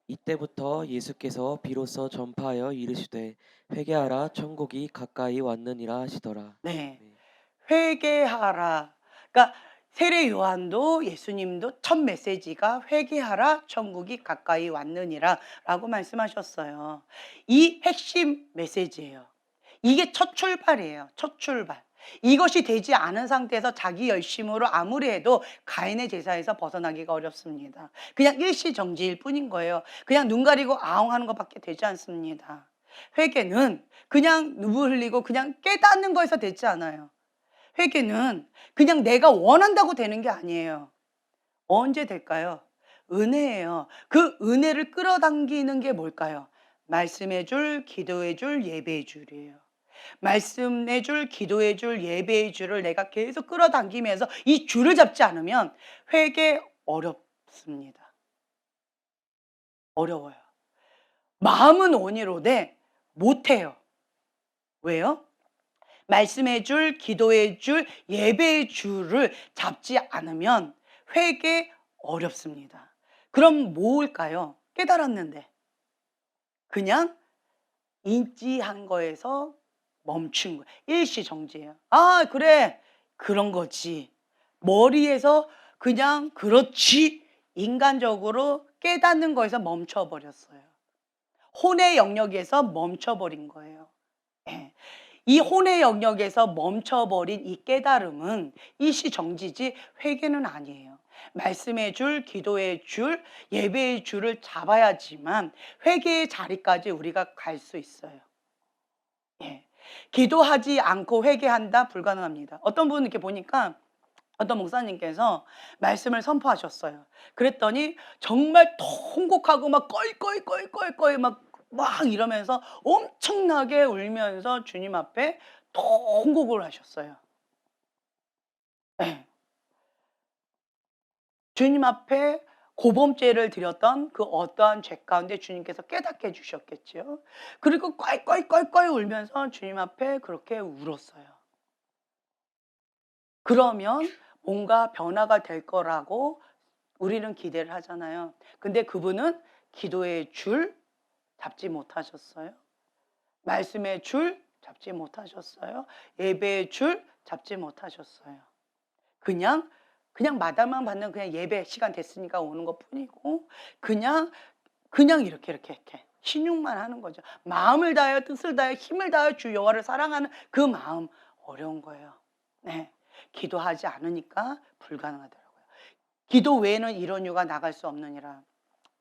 이때부터 예수께서 비로소 전파하여 이르시되 회개하라 천국이 가까이 왔느니라 하시더라. 네. 네. 회개하라. 그러니까 세례 요한도 예수님도 첫 메시지가 회개하라 천국이 가까이 왔느니라라고 말씀하셨어요. 이 핵심 메시지예요. 이게 첫 출발이에요. 첫 출발. 이것이 되지 않은 상태에서 자기 열심으로 아무리 해도 가인의 제사에서 벗어나기가 어렵습니다. 그냥 일시정지일 뿐인 거예요. 그냥 눈 가리고 아웅하는 것밖에 되지 않습니다. 회개는 그냥 눈물 흘리고 그냥 깨닫는 거에서 되지 않아요. 회개는 그냥 내가 원한다고 되는 게 아니에요. 언제 될까요? 은혜예요. 그 은혜를 끌어당기는 게 뭘까요? 말씀해 줄, 기도해 줄, 예배해 줄이에요. 말씀해 줄, 기도해 줄, 예배해 줄을 내가 계속 끌어당기면서 이 줄을 잡지 않으면 회개 어렵습니다. 어려워요. 마음은 원이로되 못해요. 왜요? 말씀해 줄, 기도해 줄, 예배해 줄을 잡지 않으면 회개 어렵습니다. 그럼 뭘까요? 깨달았는데 그냥 인지한 거에서 멈춘 거예요. 일시정지예요. 아, 그래. 그런 거지. 머리에서 그냥 그렇지. 인간적으로 깨닫는 거에서 멈춰버렸어요. 혼의 영역에서 멈춰버린 거예요. 예. 이 혼의 영역에서 멈춰버린 이 깨달음은 일시정지지 회개는 아니에요. 말씀의 줄, 기도의 줄, 예배의 줄을 잡아야지만 회개의 자리까지 우리가 갈 수 있어요. 예. 기도하지 않고 회개한다? 불가능합니다. 어떤 분은 이렇게 보니까 어떤 목사님께서 말씀을 선포하셨어요. 그랬더니 정말 통곡하고 막 껄껄껄껄껄 막 이러면서 엄청나게 울면서 주님 앞에 통곡을 하셨어요. 예. 주님 앞에 고범죄를 드렸던 그 어떠한 죄 가운데 주님께서 깨닫게 해 주셨겠지요. 그리고 껄껄껄껄 울면서 주님 앞에 그렇게 울었어요. 그러면 뭔가 변화가 될 거라고 우리는 기대를 하잖아요. 근데 그분은 기도의 줄 잡지 못하셨어요. 말씀의 줄 잡지 못하셨어요. 예배의 줄 잡지 못하셨어요. 그냥 마다만 받는 그냥 예배 시간 됐으니까 오는 것뿐이고 그냥 이렇게 신용만 하는 거죠. 마음을 다하여 뜻을 다하여 힘을 다하여 주 여호와를 사랑하는 그 마음 어려운 거예요. 네. 기도하지 않으니까 불가능하더라고요. 기도 외에는 이런 이유가 나갈 수 없느니라.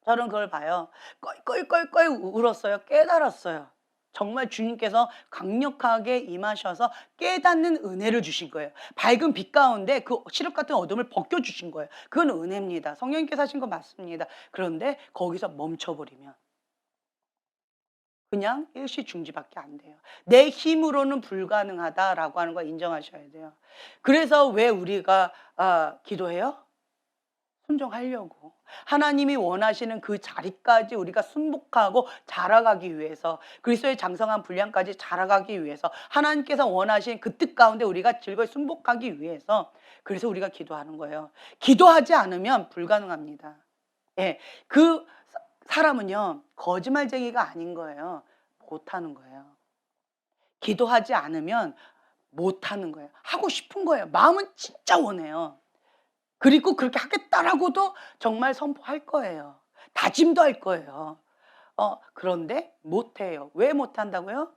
저는 그걸 봐요. 껄껄껄껄 울었어요. 깨달았어요. 정말 주님께서 강력하게 임하셔서 깨닫는 은혜를 주신 거예요. 밝은 빛 가운데 그 시력 같은 어둠을 벗겨주신 거예요. 그건 은혜입니다. 성령님께서 하신 거 맞습니다. 그런데 거기서 멈춰버리면 그냥 일시중지밖에 안 돼요. 내 힘으로는 불가능하다라고 하는 걸 인정하셔야 돼요. 그래서 왜 우리가 기도해요? 순종하려고. 하나님이 원하시는 그 자리까지 우리가 순복하고 자라가기 위해서 그리스도의 장성한 분량까지 자라가기 위해서 하나님께서 원하신 그 뜻 가운데 우리가 즐거이 순복하기 위해서 그래서 우리가 기도하는 거예요. 기도하지 않으면 불가능합니다. 예, 그 사람은요 거짓말쟁이가 아닌 거예요. 못하는 거예요. 기도하지 않으면 못하는 거예요. 하고 싶은 거예요. 마음은 진짜 원해요. 그리고 그렇게 하겠다라고도 정말 선포할 거예요. 다짐도 할 거예요. 그런데 못해요. 왜 못한다고요?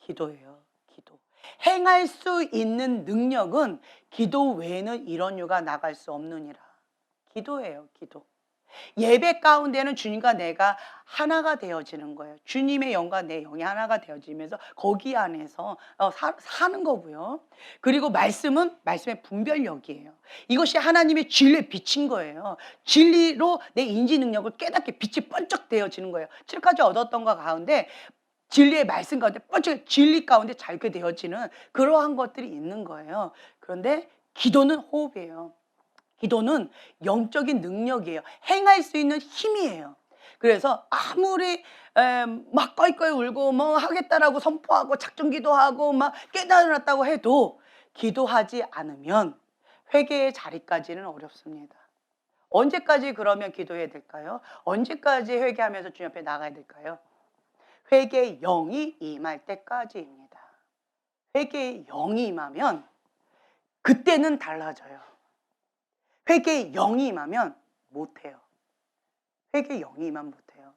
기도예요. 기도. 행할 수 있는 능력은 기도 외에는 이런 이유가 나갈 수 없느니라. 기도예요. 기도. 예배 가운데는 주님과 내가 하나가 되어지는 거예요. 주님의 영과 내 영이 하나가 되어지면서 거기 안에서 사는 거고요. 그리고 말씀은 말씀의 분별력이에요. 이것이 하나님의 진리에 비친 거예요. 진리로 내 인지 능력을 깨닫게 빛이 번쩍 되어지는 거예요. 7까지 얻었던 것 가운데 진리의 말씀 가운데 번쩍 진리 가운데 잘게 되어지는 그러한 것들이 있는 거예요. 그런데 기도는 호흡이에요. 기도는 영적인 능력이에요. 행할 수 있는 힘이에요. 그래서 아무리 막 껄껄 울고 뭐 하겠다라고 선포하고 작정기도하고 막 깨달았다고 해도 기도하지 않으면 회개의 자리까지는 어렵습니다. 언제까지 그러면 기도해야 될까요? 언제까지 회개하면서 주님 앞에 나가야 될까요? 회개의 영이 임할 때까지입니다. 회개의 영이 임하면 그때는 달라져요. 회개의 영이 임하면 못해요. 회개의 영이 임하면 못해요.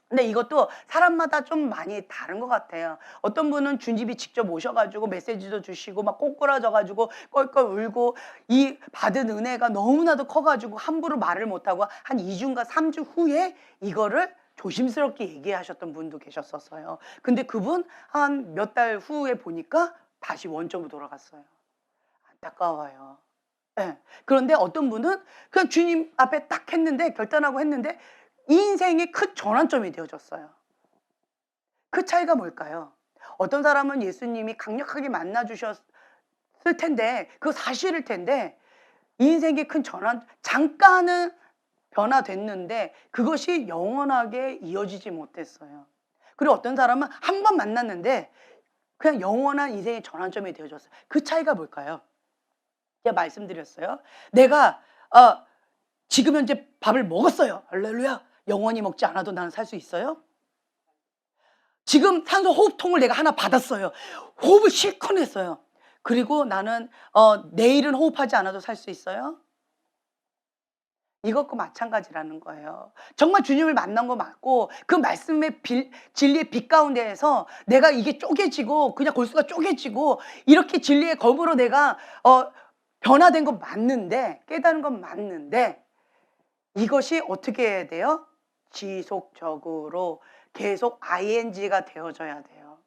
근데 이것도 사람마다 좀 많이 다른 것 같아요. 어떤 분은 주님이 직접 오셔가지고 메시지도 주시고 막 꼬꾸라져가지고 껄껄 울고 이 받은 은혜가 너무나도 커가지고 함부로 말을 못하고 한 2주인가 3주 후에 이거를 조심스럽게 얘기하셨던 분도 계셨었어요. 근데 그분 한 몇 달 후에 보니까 다시 원점으로 돌아갔어요. 안타까워요. 예. 그런데 어떤 분은 그냥 주님 앞에 딱 했는데 결단하고 했는데 인생의 큰 전환점이 되어졌어요. 그 차이가 뭘까요? 어떤 사람은 예수님이 강력하게 만나 주셨을 텐데 그거 사실일 텐데 인생의 큰 전환 잠깐은 변화됐는데 그것이 영원하게 이어지지 못했어요. 그리고 어떤 사람은 한 번 만났는데 그냥 영원한 인생의 전환점이 되어졌어요. 그 차이가 뭘까요? 제가 말씀드렸어요. 내가 지금 현재 밥을 먹었어요. 할렐루야. 영원히 먹지 않아도 나는 살 수 있어요? 지금 산소 호흡통을 내가 하나 받았어요. 호흡을 실컷 했어요. 그리고 나는 내일은 호흡하지 않아도 살 수 있어요? 이것과 마찬가지라는 거예요. 정말 주님을 만난 거 맞고 그 말씀의 진리의 빛 가운데에서 내가 이게 쪼개지고 그냥 골수가 쪼개지고 이렇게 진리의 검으로 내가 변화된 건 맞는데, 깨달은 건 맞는데, 이것이 어떻게 해야 돼요? 지속적으로 계속 ing가 되어져야 돼요.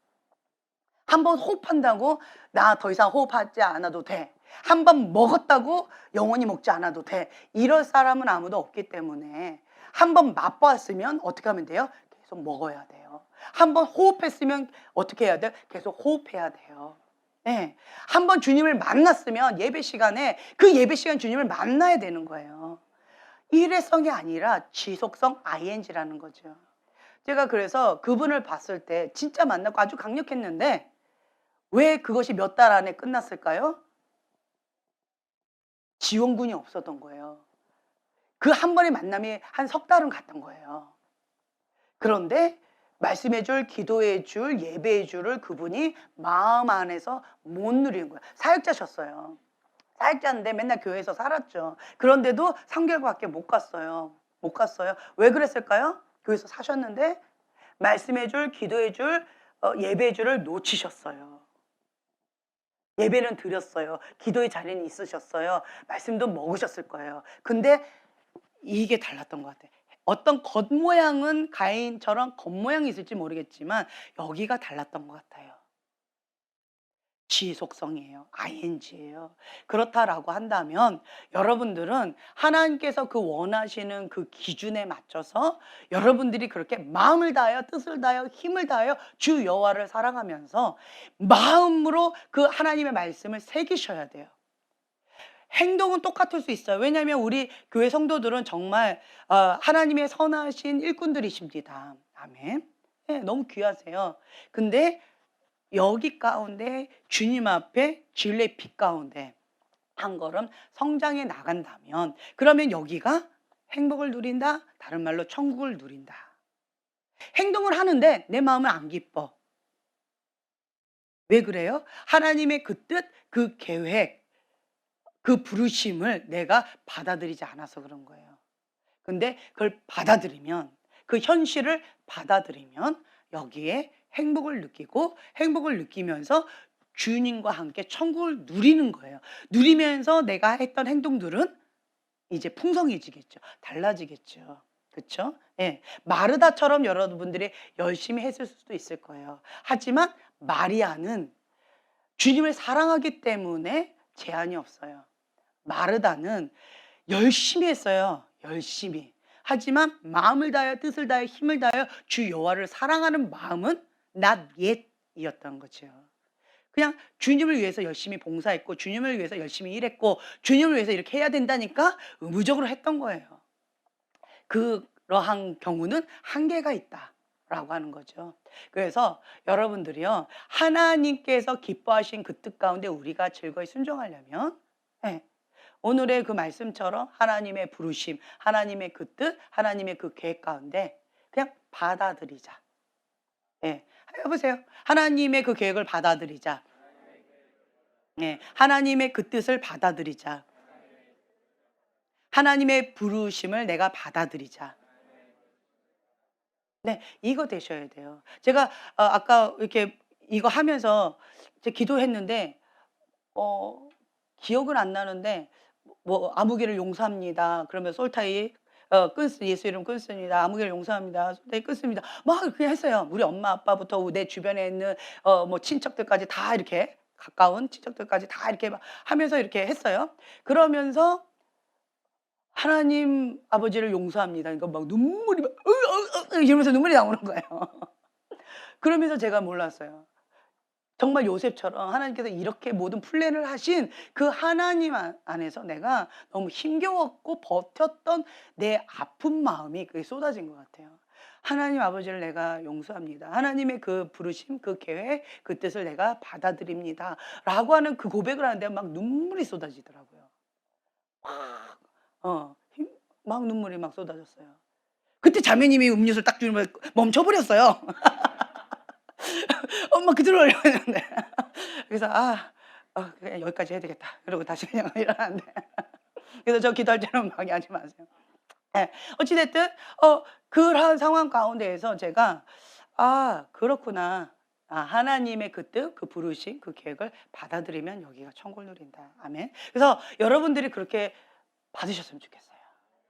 한번 호흡한다고 나 더 이상 호흡하지 않아도 돼. 한번 먹었다고 영원히 먹지 않아도 돼. 이럴 사람은 아무도 없기 때문에 한번 맛봤으면 어떻게 하면 돼요? 계속 먹어야 돼요. 한번 호흡했으면 어떻게 해야 돼요? 계속 호흡해야 돼요. 네. 한번 주님을 만났으면 예배 시간에 그 예배 시간 주님을 만나야 되는 거예요. 일회성이 아니라 지속성 ing라는 거죠. 제가 그래서 그분을 봤을 때 진짜 만나고 아주 강력했는데 왜 그것이 몇 달 안에 끝났을까요? 지원군이 없었던 거예요. 그 한 번의 만남이 한 석 달은 갔던 거예요. 그런데 말씀해 줄, 기도해 줄, 예배해 줄을 그분이 마음 안에서 못 누리는 거예요. 사역자셨어요. 사역자인데 맨날 교회에서 살았죠. 그런데도 3개월밖에 못 갔어요. 못 갔어요. 왜 그랬을까요? 교회에서 사셨는데 말씀해 줄, 기도해 줄, 예배해 줄을 놓치셨어요. 예배는 드렸어요. 기도의 자리는 있으셨어요. 말씀도 먹으셨을 거예요. 근데 이게 달랐던 것 같아요. 어떤 겉모양은 가인처럼 겉모양이 있을지 모르겠지만 여기가 달랐던 것 같아요. 지속성이에요. ing예요. 그렇다라고 한다면 여러분들은 하나님께서 그 원하시는 그 기준에 맞춰서 여러분들이 그렇게 마음을 다하여 뜻을 다하여 힘을 다하여 주 여호와를 사랑하면서 마음으로 그 하나님의 말씀을 새기셔야 돼요. 행동은 똑같을 수 있어요. 왜냐하면 우리 교회 성도들은 정말 하나님의 선하신 일꾼들이십니다. 아멘. 네, 너무 귀하세요. 근데 여기 가운데 주님 앞에 진리의 빛 가운데 한 걸음 성장해 나간다면 그러면 여기가 행복을 누린다? 다른 말로 천국을 누린다. 행동을 하는데 내 마음은 안 기뻐. 왜 그래요? 하나님의 그 뜻, 그 계획, 그 부르심을 내가 받아들이지 않아서 그런 거예요. 근데 그걸 받아들이면, 그 현실을 받아들이면 여기에 행복을 느끼고 행복을 느끼면서 주님과 함께 천국을 누리는 거예요. 누리면서 내가 했던 행동들은 이제 풍성해지겠죠. 달라지겠죠. 그렇죠? 예. 마르다처럼 여러분들이 열심히 했을 수도 있을 거예요. 하지만 마리아는 주님을 사랑하기 때문에 제한이 없어요. 마르다는 열심히 했어요. 열심히. 하지만 마음을 다하여 뜻을 다하여 힘을 다하여 주 여호와를 사랑하는 마음은 not yet이었던 거죠. 그냥 주님을 위해서 열심히 봉사했고 주님을 위해서 열심히 일했고 주님을 위해서 이렇게 해야 된다니까 의무적으로 했던 거예요. 그러한 경우는 한계가 있다라고 하는 거죠. 그래서 여러분들이요, 하나님께서 기뻐하신 그 뜻 가운데 우리가 즐거이 순종하려면 오늘의 그 말씀처럼 하나님의 부르심, 하나님의 그 뜻, 하나님의 그 계획 가운데 그냥 받아들이자. 해보세요. 하나님의 그 계획을 받아들이자. 하나님의 그 뜻을 받아들이자. 하나님의 부르심을 내가 받아들이자. 네, 이거 되셔야 돼요. 제가 아까 이렇게 이거 하면서 기도했는데 기억은 안 나는데 뭐 아무개를 용서합니다. 그러면 솔타이 예수 이름 끊습니다. 아무개를 용서합니다. 솔타이 끊습니다. 막 그렇게 했어요. 우리 엄마 아빠부터 내 주변에 있는 뭐 친척들까지 다 이렇게 가까운 친척들까지 다 이렇게 막 하면서 이렇게 했어요. 그러면서 하나님 아버지를 용서합니다. 그러니까 막 눈물이 막 이러면서 눈물이 나오는 거예요. 그러면서 제가 몰랐어요. 정말 요셉처럼 하나님께서 이렇게 모든 플랜을 하신 그 하나님 안에서 내가 너무 힘겨웠고 버텼던 내 아픈 마음이 그게 쏟아진 것 같아요. 하나님 아버지를 내가 용서합니다. 하나님의 그 부르심, 그 계획, 그 뜻을 내가 받아들입니다. 라고 하는 그 고백을 하는데 막 눈물이 쏟아지더라고요. 막 눈물이 막 쏟아졌어요. 그때 자매님이 음료수를 딱 주면 멈춰버렸어요. 막 그대로 하려고 했는데 그래서 그냥 여기까지 해야 되겠다. 그러고 다시 그냥 일어났는데 그래서 저 기도할 때는 방해하지 마세요. 예. 어찌 됐든 그러한 상황 가운데에서 제가 '아 그렇구나. 하나님의 그 뜻, 그 부르심, 그 계획을 받아들이면 여기가 천국을 누린다.' 아멘. 그래서 여러분들이 그렇게 받으셨으면 좋겠어요.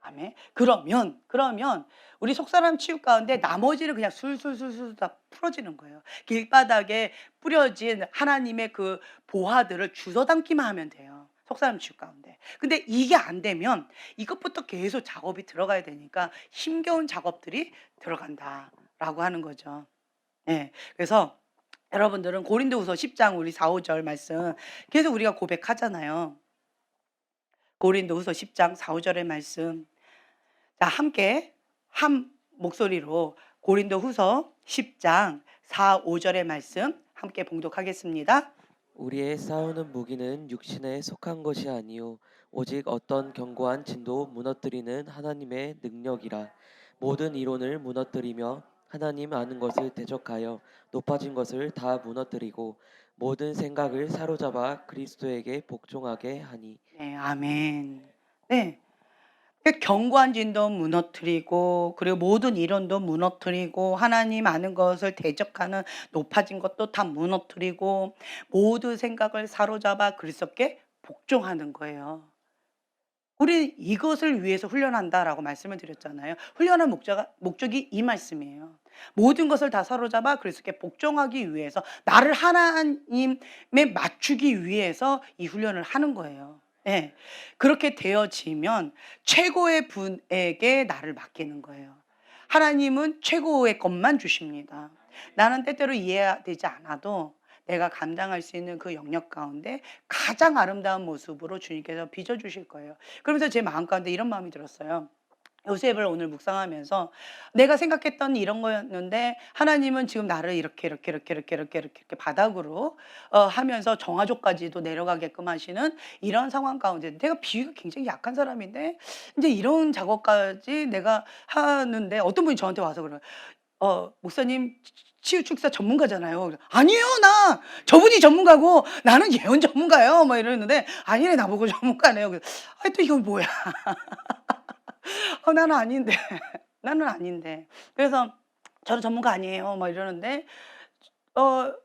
아멘. 그러면 우리 속사람 치유 가운데 나머지는 그냥 술술술술 다 풀어지는 거예요. 길바닥에 뿌려진 하나님의 그 보화들을 주워 담기만 하면 돼요, 속사람 치유 가운데. 근데 이게 안 되면 이것부터 계속 작업이 들어가야 되니까 힘겨운 작업들이 들어간다라고 하는 거죠. 예. 그래서 여러분들은 고린도후서 10장 우리 4-5절 말씀 계속 우리가 고백하잖아요. 고린도후서 10장 4-5절의 말씀. 자, 함께 한 목소리로 고린도후서 10장 4-5절의 말씀 함께 봉독하겠습니다. 우리의 싸우는 무기는 육신에 속한 것이 아니요 오직 어떤 견고한 진도 무너뜨리는 하나님의 능력이라. 모든 이론을 무너뜨리며 하나님 아는 것을 대적하여 높아진 것을 다 무너뜨리고 모든 생각을 사로잡아 그리스도에게 복종하게 하니. 네, 아멘. 네. 그 견고한 진도 무너뜨리고 그리고 모든 이론도 무너뜨리고 하나님 아는 것을 대적하는 높아진 것도 다 무너뜨리고 모든 생각을 사로잡아 그리스도께 복종하는 거예요. 우리 이것을 위해서 훈련한다라고 말씀을 드렸잖아요. 훈련한 목적이 이 말씀이에요. 모든 것을 다 사로잡아 그리스도께 복종하기 위해서 나를 하나님에 맞추기 위해서 이 훈련을 하는 거예요. 예. 그렇게 되어지면 최고의 분에게 나를 맡기는 거예요. 하나님은 최고의 것만 주십니다. 나는 때때로 이해되지 않아도 내가 감당할 수 있는 그 영역 가운데 가장 아름다운 모습으로 주님께서 빚어 주실 거예요. 그러면서 제 마음 가운데 이런 마음이 들었어요. 요셉을 오늘 묵상하면서 내가 생각했던 이런 거였는데 하나님은 지금 나를 이렇게 바닥으로 하면서 정화조까지도 내려가게끔 하시는 이런 상황 가운데 내가 비위가 굉장히 약한 사람인데 이제 이런 작업까지 내가 하는데 어떤 분이 저한테 와서 그래요. 목사님 치유 축사 전문가잖아요. 그래서 "아니에요. 나 저분이 전문가고 나는 예언 전문가예요." 막 이러는데 "아니래. 나보고 전문가래요." 그래서 또 이건 뭐야. 나는 아닌데. 나는 아닌데. 그래서 "저는 전문가 아니에요." 막 이러는데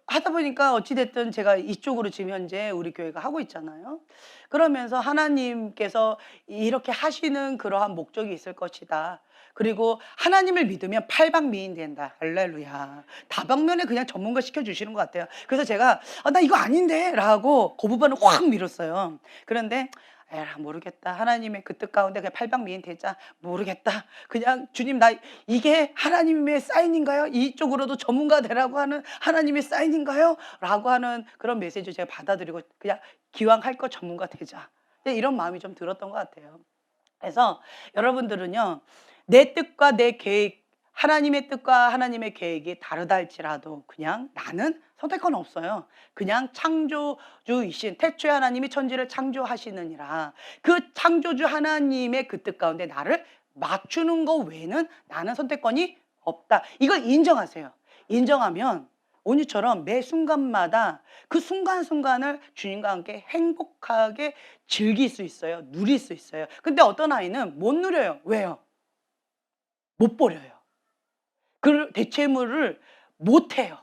하다 보니까 어찌 됐든 제가 이쪽으로 지금 현재 우리 교회가 하고 있잖아요. 그러면서 하나님께서 이렇게 하시는 그러한 목적이 있을 것이다. 그리고 하나님을 믿으면 팔방미인된다. 할렐루야. 다방면에 그냥 전문가 시켜 주시는 것 같아요. 그래서 제가 나 이거 아닌데.'라고 그 부분을 확 밀었어요. 그런데 '에라 모르겠다. 하나님의 그 뜻 가운데 그냥 팔방미인되자. 모르겠다. 그냥 주님 나 이게 하나님의 사인인가요? 이쪽으로도 전문가 되라고 하는 하나님의 사인인가요?' 라고 하는 그런 메시지를 제가 받아들이고 그냥 '기왕 할 거 전문가 되자.' 이런 마음이 좀 들었던 것 같아요. 그래서 여러분들은요. 내 뜻과 내 계획 하나님의 뜻과 하나님의 계획이 다르다 할지라도 그냥 나는 선택권 없어요. 그냥 창조주이신 태초에 하나님이 천지를 창조하시느니라. 그 창조주 하나님의 그 뜻 가운데 나를 맞추는 거 외에는 나는 선택권이 없다. 이걸 인정하세요. 인정하면 오늘처럼 매 순간마다 그 순간순간을 주님과 함께 행복하게 즐길 수 있어요. 누릴 수 있어요. 근데 어떤 아이는 못 누려요. 왜요? 못 버려요. 그 대체물을 못 해요.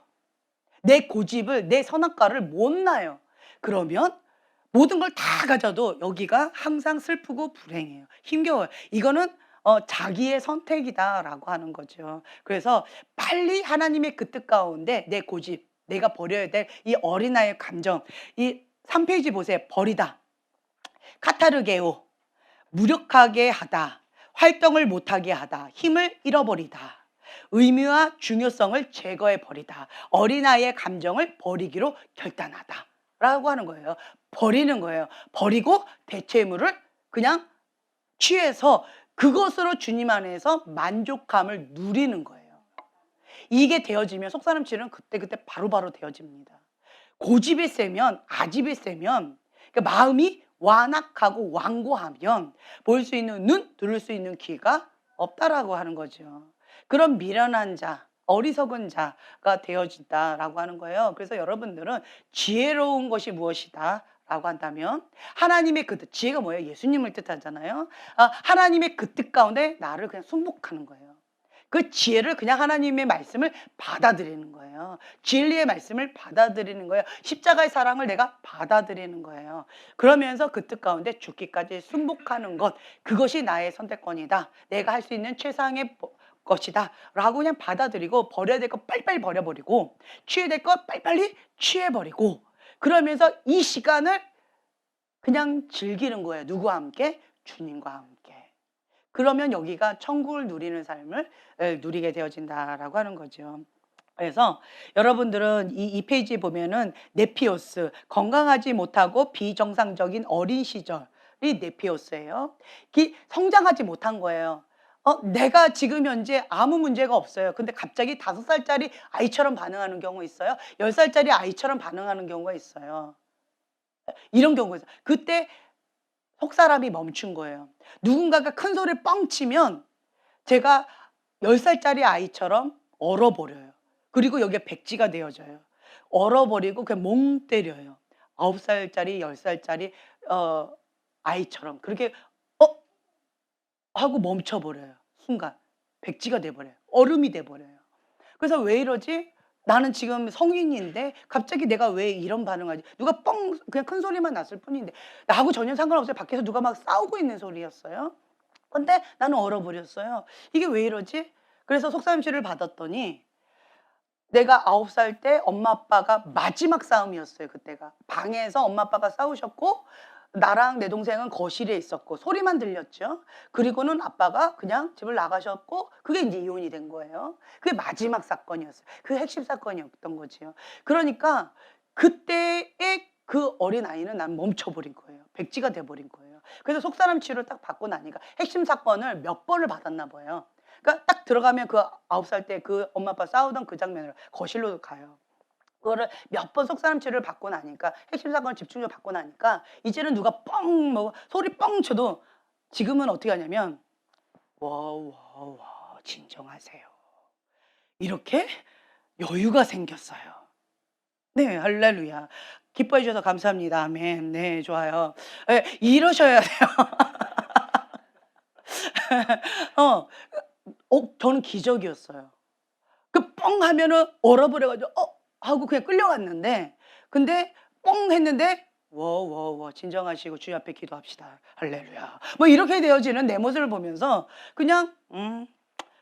내 고집을 내 선악과를 못 놔요. 그러면 모든 걸 다 가져도 여기가 항상 슬프고 불행해요. 힘겨워요. 이거는 자기의 선택이다라고 하는 거죠. 그래서 빨리 하나님의 그 뜻 가운데 내 고집, 내가 버려야 될 이 어린아이의 감정, 이 3페이지 보세요. 버리다. 카타르게오. 무력하게 하다. 활동을 못하게 하다. 힘을 잃어버리다. 의미와 중요성을 제거해 버리다. 어린아이의 감정을 버리기로 결단하다. 라고 하는 거예요. 버리는 거예요. 버리고 대체물을 그냥 취해서 그것으로 주님 안에서 만족감을 누리는 거예요. 이게 되어지면 속사람치는 그때그때 바로바로 되어집니다. 고집이 세면 아집이 세면 그러니까 마음이 완악하고 완고하면 볼 수 있는 눈, 들을 수 있는 귀가 없다라고 하는 거죠. 그런 미련한 자, 어리석은 자가 되어진다라고 하는 거예요. 그래서 여러분들은 지혜로운 것이 무엇이다? 라고 한다면 하나님의 그 뜻, 지혜가 뭐예요? 예수님을 뜻하잖아요. 하나님의 그 뜻 가운데 나를 그냥 순복하는 거예요. 그 지혜를 그냥 하나님의 말씀을 받아들이는 거예요. 진리의 말씀을 받아들이는 거예요. 십자가의 사랑을 내가 받아들이는 거예요. 그러면서 그 뜻 가운데 죽기까지 순복하는 것, 그것이 나의 선택권이다. 내가 할 수 있는 최상의 것이다 라고 그냥 받아들이고, 버려야 될 거 빨리빨리 버려버리고, 취해야 될 거 빨리빨리 취해버리고, 그러면서 이 시간을 그냥 즐기는 거예요. 누구와 함께? 주님과 함께. 그러면 여기가 천국을 누리는 삶을 누리게 되어진다라고 하는 거죠. 그래서 여러분들은 이 페이지에 보면은 네피오스, 건강하지 못하고 비정상적인 어린 시절이 네피오스예요. 성장하지 못한 거예요. 내가 지금 현재 아무 문제가 없어요. 근데 갑자기 5살짜리 아이처럼 반응하는 경우 있어요. 10살짜리 아이처럼 반응하는 경우가 있어요. 이런 경우가 있어요. 그때 속사람이 멈춘 거예요. 누군가가 큰 소리를 뻥 치면 제가 10살짜리 아이처럼 얼어버려요. 그리고 여기에 백지가 되어져요. 얼어버리고 그냥 멍 때려요. 9살짜리, 10살짜리 아이처럼. 그렇게 어? 하고 멈춰버려요. 순간. 백지가 돼버려요. 얼음이 돼버려요. 그래서 왜 이러지? 나는 지금 성인인데 갑자기 내가 왜 이런 반응하지? 누가 뻥 그냥 큰 소리만 났을 뿐인데 나하고 전혀 상관없어요. 밖에서 누가 막 싸우고 있는 소리였어요. 근데 나는 얼어버렸어요. 이게 왜 이러지? 그래서 속상임치를 받았더니 내가 9살 때 엄마 아빠가 마지막 싸움이었어요. 그때가 방에서 엄마 아빠가 싸우셨고 나랑 내 동생은 거실에 있었고 소리만 들렸죠. 그리고는 아빠가 그냥 집을 나가셨고 그게 이제 이혼이 된 거예요. 그게 마지막 사건이었어요. 그 핵심 사건이었던 거지요. 그러니까 그때의 그 어린아이는 난 멈춰버린 거예요. 백지가 돼버린 거예요. 그래서 속사람 치료를 딱 받고 나니까 핵심 사건을 몇 번을 받았나 봐요. 그러니까 딱 들어가면 그 9살 때 그 엄마 아빠 싸우던 그 장면을 거실로 가요. 그거를 몇 번 속사람 치료를 받고 나니까 핵심 사건을 집중적으로 받고 나니까 이제는 누가 뻥 뭐 소리 뻥 쳐도 지금은 어떻게 하냐면 와와와 진정하세요. 이렇게 여유가 생겼어요. 네, 할렐루야. 기뻐해 주셔서 감사합니다. 아멘. 네, 좋아요. 예, 이러셔야 돼요. 어, 저는 기적이었어요. 그 뻥 하면은 얼어버려 가지고 하고 그냥 끌려갔는데 근데 뻥 했는데 워워워 진정하시고 주님 앞에 기도합시다. 할렐루야. 뭐 이렇게 되어지는 내 모습을 보면서 그냥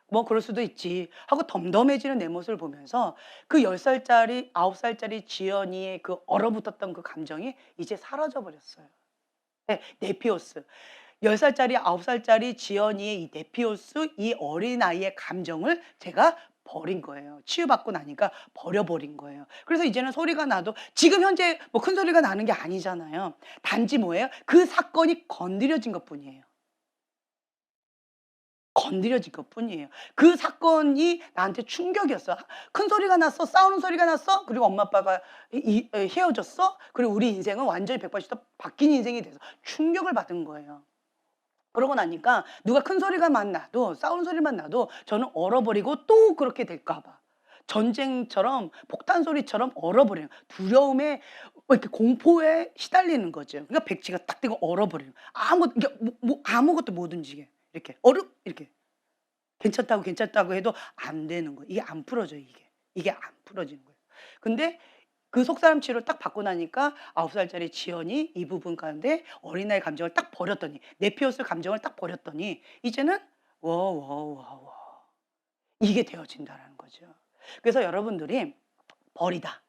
뭐 그럴 수도 있지 하고 덤덤해지는 내 모습을 보면서 그 10살짜리 9살짜리 지연이의 그 얼어붙었던 그 감정이 이제 사라져 버렸어요. 네, 네피오스. 10살짜리 9살짜리 지연이의 이 네피오스 이 어린아이의 감정을 제가 버린 거예요. 치유받고 나니까 버려버린 거예요. 그래서 이제는 소리가 나도 지금 현재 뭐 큰 소리가 나는 게 아니잖아요. 단지 뭐예요? 그 사건이 건드려진 것뿐이에요. 건드려진 것뿐이에요. 그 사건이 나한테 충격이었어. 큰 소리가 났어. 싸우는 소리가 났어. 그리고 엄마 아빠가 헤어졌어. 그리고 우리 인생은 완전히 180도 바뀐 인생이 돼서 충격을 받은 거예요. 그러고 나니까 누가 큰 소리가만 나도 싸우는 소리만 나도 저는 얼어버리고 또 그렇게 될까 봐. 전쟁처럼 폭탄 소리처럼 얼어버리는 두려움에 이렇게 공포에 시달리는 거죠. 그러니까 백지가 딱 되고 얼어버리는 아무것도 못 움직여. 이렇게 이렇게 괜찮다고 괜찮다고 해도 안 되는 거예요. 이게 안 풀어져요, 이게. 이게 안 풀어지는 거예요. 근데 그 속사람 치료를 딱 받고 나니까 9살짜리 지연이 이 부분 가운데 어린아이 감정을 딱 버렸더니 네피오스 감정을 딱 버렸더니 이제는 워워워워 이게 되어진다라는 거죠. 그래서 여러분들이 버리다.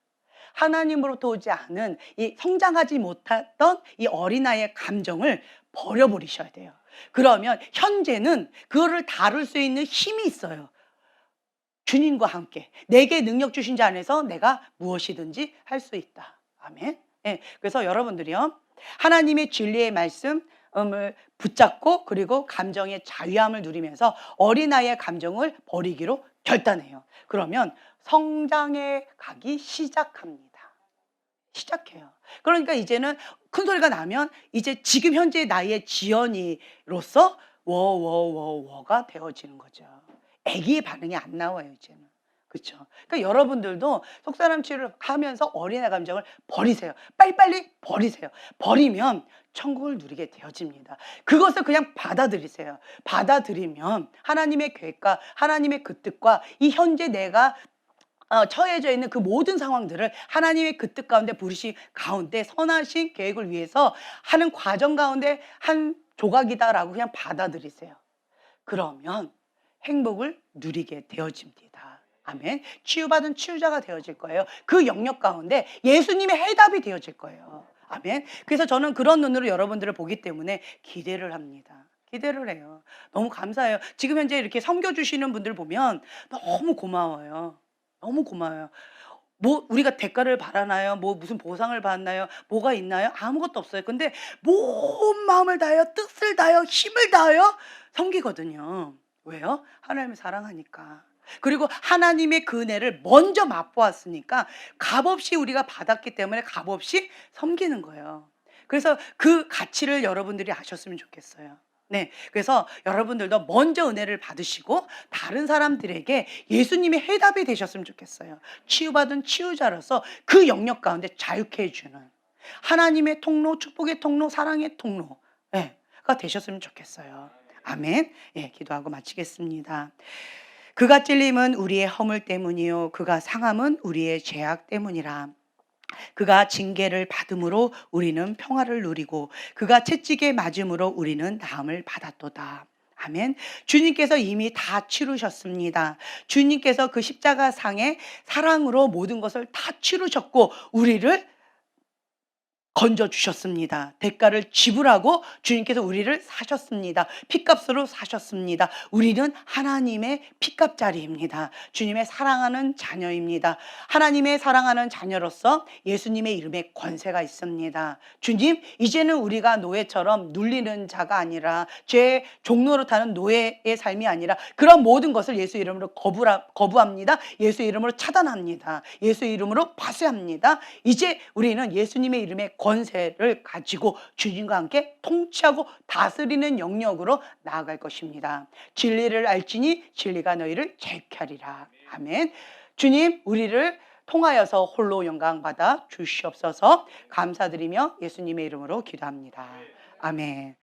하나님으로부터 오지 않은 이 성장하지 못했던 이 어린아이의 감정을 버려버리셔야 돼요. 그러면 현재는 그거를 다룰 수 있는 힘이 있어요. 주님과 함께 내게 능력 주신 자 안에서 내가 무엇이든지 할 수 있다. 아멘. 예, 그래서 여러분들이요 하나님의 진리의 말씀을 붙잡고 그리고 감정의 자유함을 누리면서 어린아이의 감정을 버리기로 결단해요. 그러면 성장해 가기 시작합니다. 시작해요. 그러니까 이제는 큰 소리가 나면 이제 지금 현재 나의 지연이로서 워워워워가 되어지는 거죠. 아기의 반응이 안 나와요, 이제는. 그쵸. 그러니까 여러분들도 속사람 치유를 하면서 어린애 감정을 버리세요. 빨리빨리 버리세요. 버리면 천국을 누리게 되어집니다. 그것을 그냥 받아들이세요. 받아들이면 하나님의 계획과 하나님의 그 뜻과 이 현재 내가 처해져 있는 그 모든 상황들을 하나님의 그 뜻 가운데 부르신 가운데 선하신 계획을 위해서 하는 과정 가운데 한 조각이다라고 그냥 받아들이세요. 그러면 행복을 누리게 되어집니다. 아멘. 치유받은 치유자가 되어질 거예요. 그 영역 가운데 예수님의 해답이 되어질 거예요. 아멘. 그래서 저는 그런 눈으로 여러분들을 보기 때문에 기대를 합니다. 기대를 해요. 너무 감사해요. 지금 현재 이렇게 섬겨주시는 분들 보면 너무 고마워요. 너무 고마워요. 뭐 우리가 대가를 바라나요? 뭐 무슨 보상을 받나요? 뭐가 있나요? 아무것도 없어요. 근데 온 마음을 다하여 뜻을 다하여 힘을 다하여 섬기거든요. 왜요? 하나님을 사랑하니까. 그리고 하나님의 그 은혜를 먼저 맛보았으니까 값없이 우리가 받았기 때문에 값없이 섬기는 거예요. 그래서 그 가치를 여러분들이 아셨으면 좋겠어요. 네. 그래서 여러분들도 먼저 은혜를 받으시고 다른 사람들에게 예수님의 해답이 되셨으면 좋겠어요. 치유받은 치유자로서 그 영역 가운데 자유케 해주는 하나님의 통로, 축복의 통로, 사랑의 통로, 예, 가 되셨으면 좋겠어요. 아멘. 예, 기도하고 마치겠습니다. 그가 찔림은 우리의 허물 때문이요 그가 상함은 우리의 죄악 때문이라. 그가 징계를 받음으로 우리는 평화를 누리고 그가 채찍에 맞음으로 우리는 나음을 받았도다. 아멘. 주님께서 이미 다 치르셨습니다. 주님께서 그 십자가 상의 사랑으로 모든 것을 다 치르셨고 우리를 건져주셨습니다. 대가를 지불하고 주님께서 우리를 사셨습니다. 핏값으로 사셨습니다. 우리는 하나님의 핏값자리입니다. 주님의 사랑하는 자녀입니다. 하나님의 사랑하는 자녀로서 예수님의 이름에 권세가 있습니다. 주님, 이제는 우리가 노예처럼 눌리는 자가 아니라 죄의 종로로 타는 노예의 삶이 아니라 그런 모든 것을 예수 이름으로 거부합니다. 예수 이름으로 차단합니다. 예수 이름으로 파쇄합니다. 이제 우리는 예수님의 이름에 권세를 가지고 주님과 함께 통치하고 다스리는 영역으로 나아갈 것입니다. 진리를 알지니 진리가 너희를 자유케 하리라. 아멘. 주님, 우리를 통하여서 홀로 영광 받아 주시옵소서. 감사드리며 예수님의 이름으로 기도합니다. 아멘.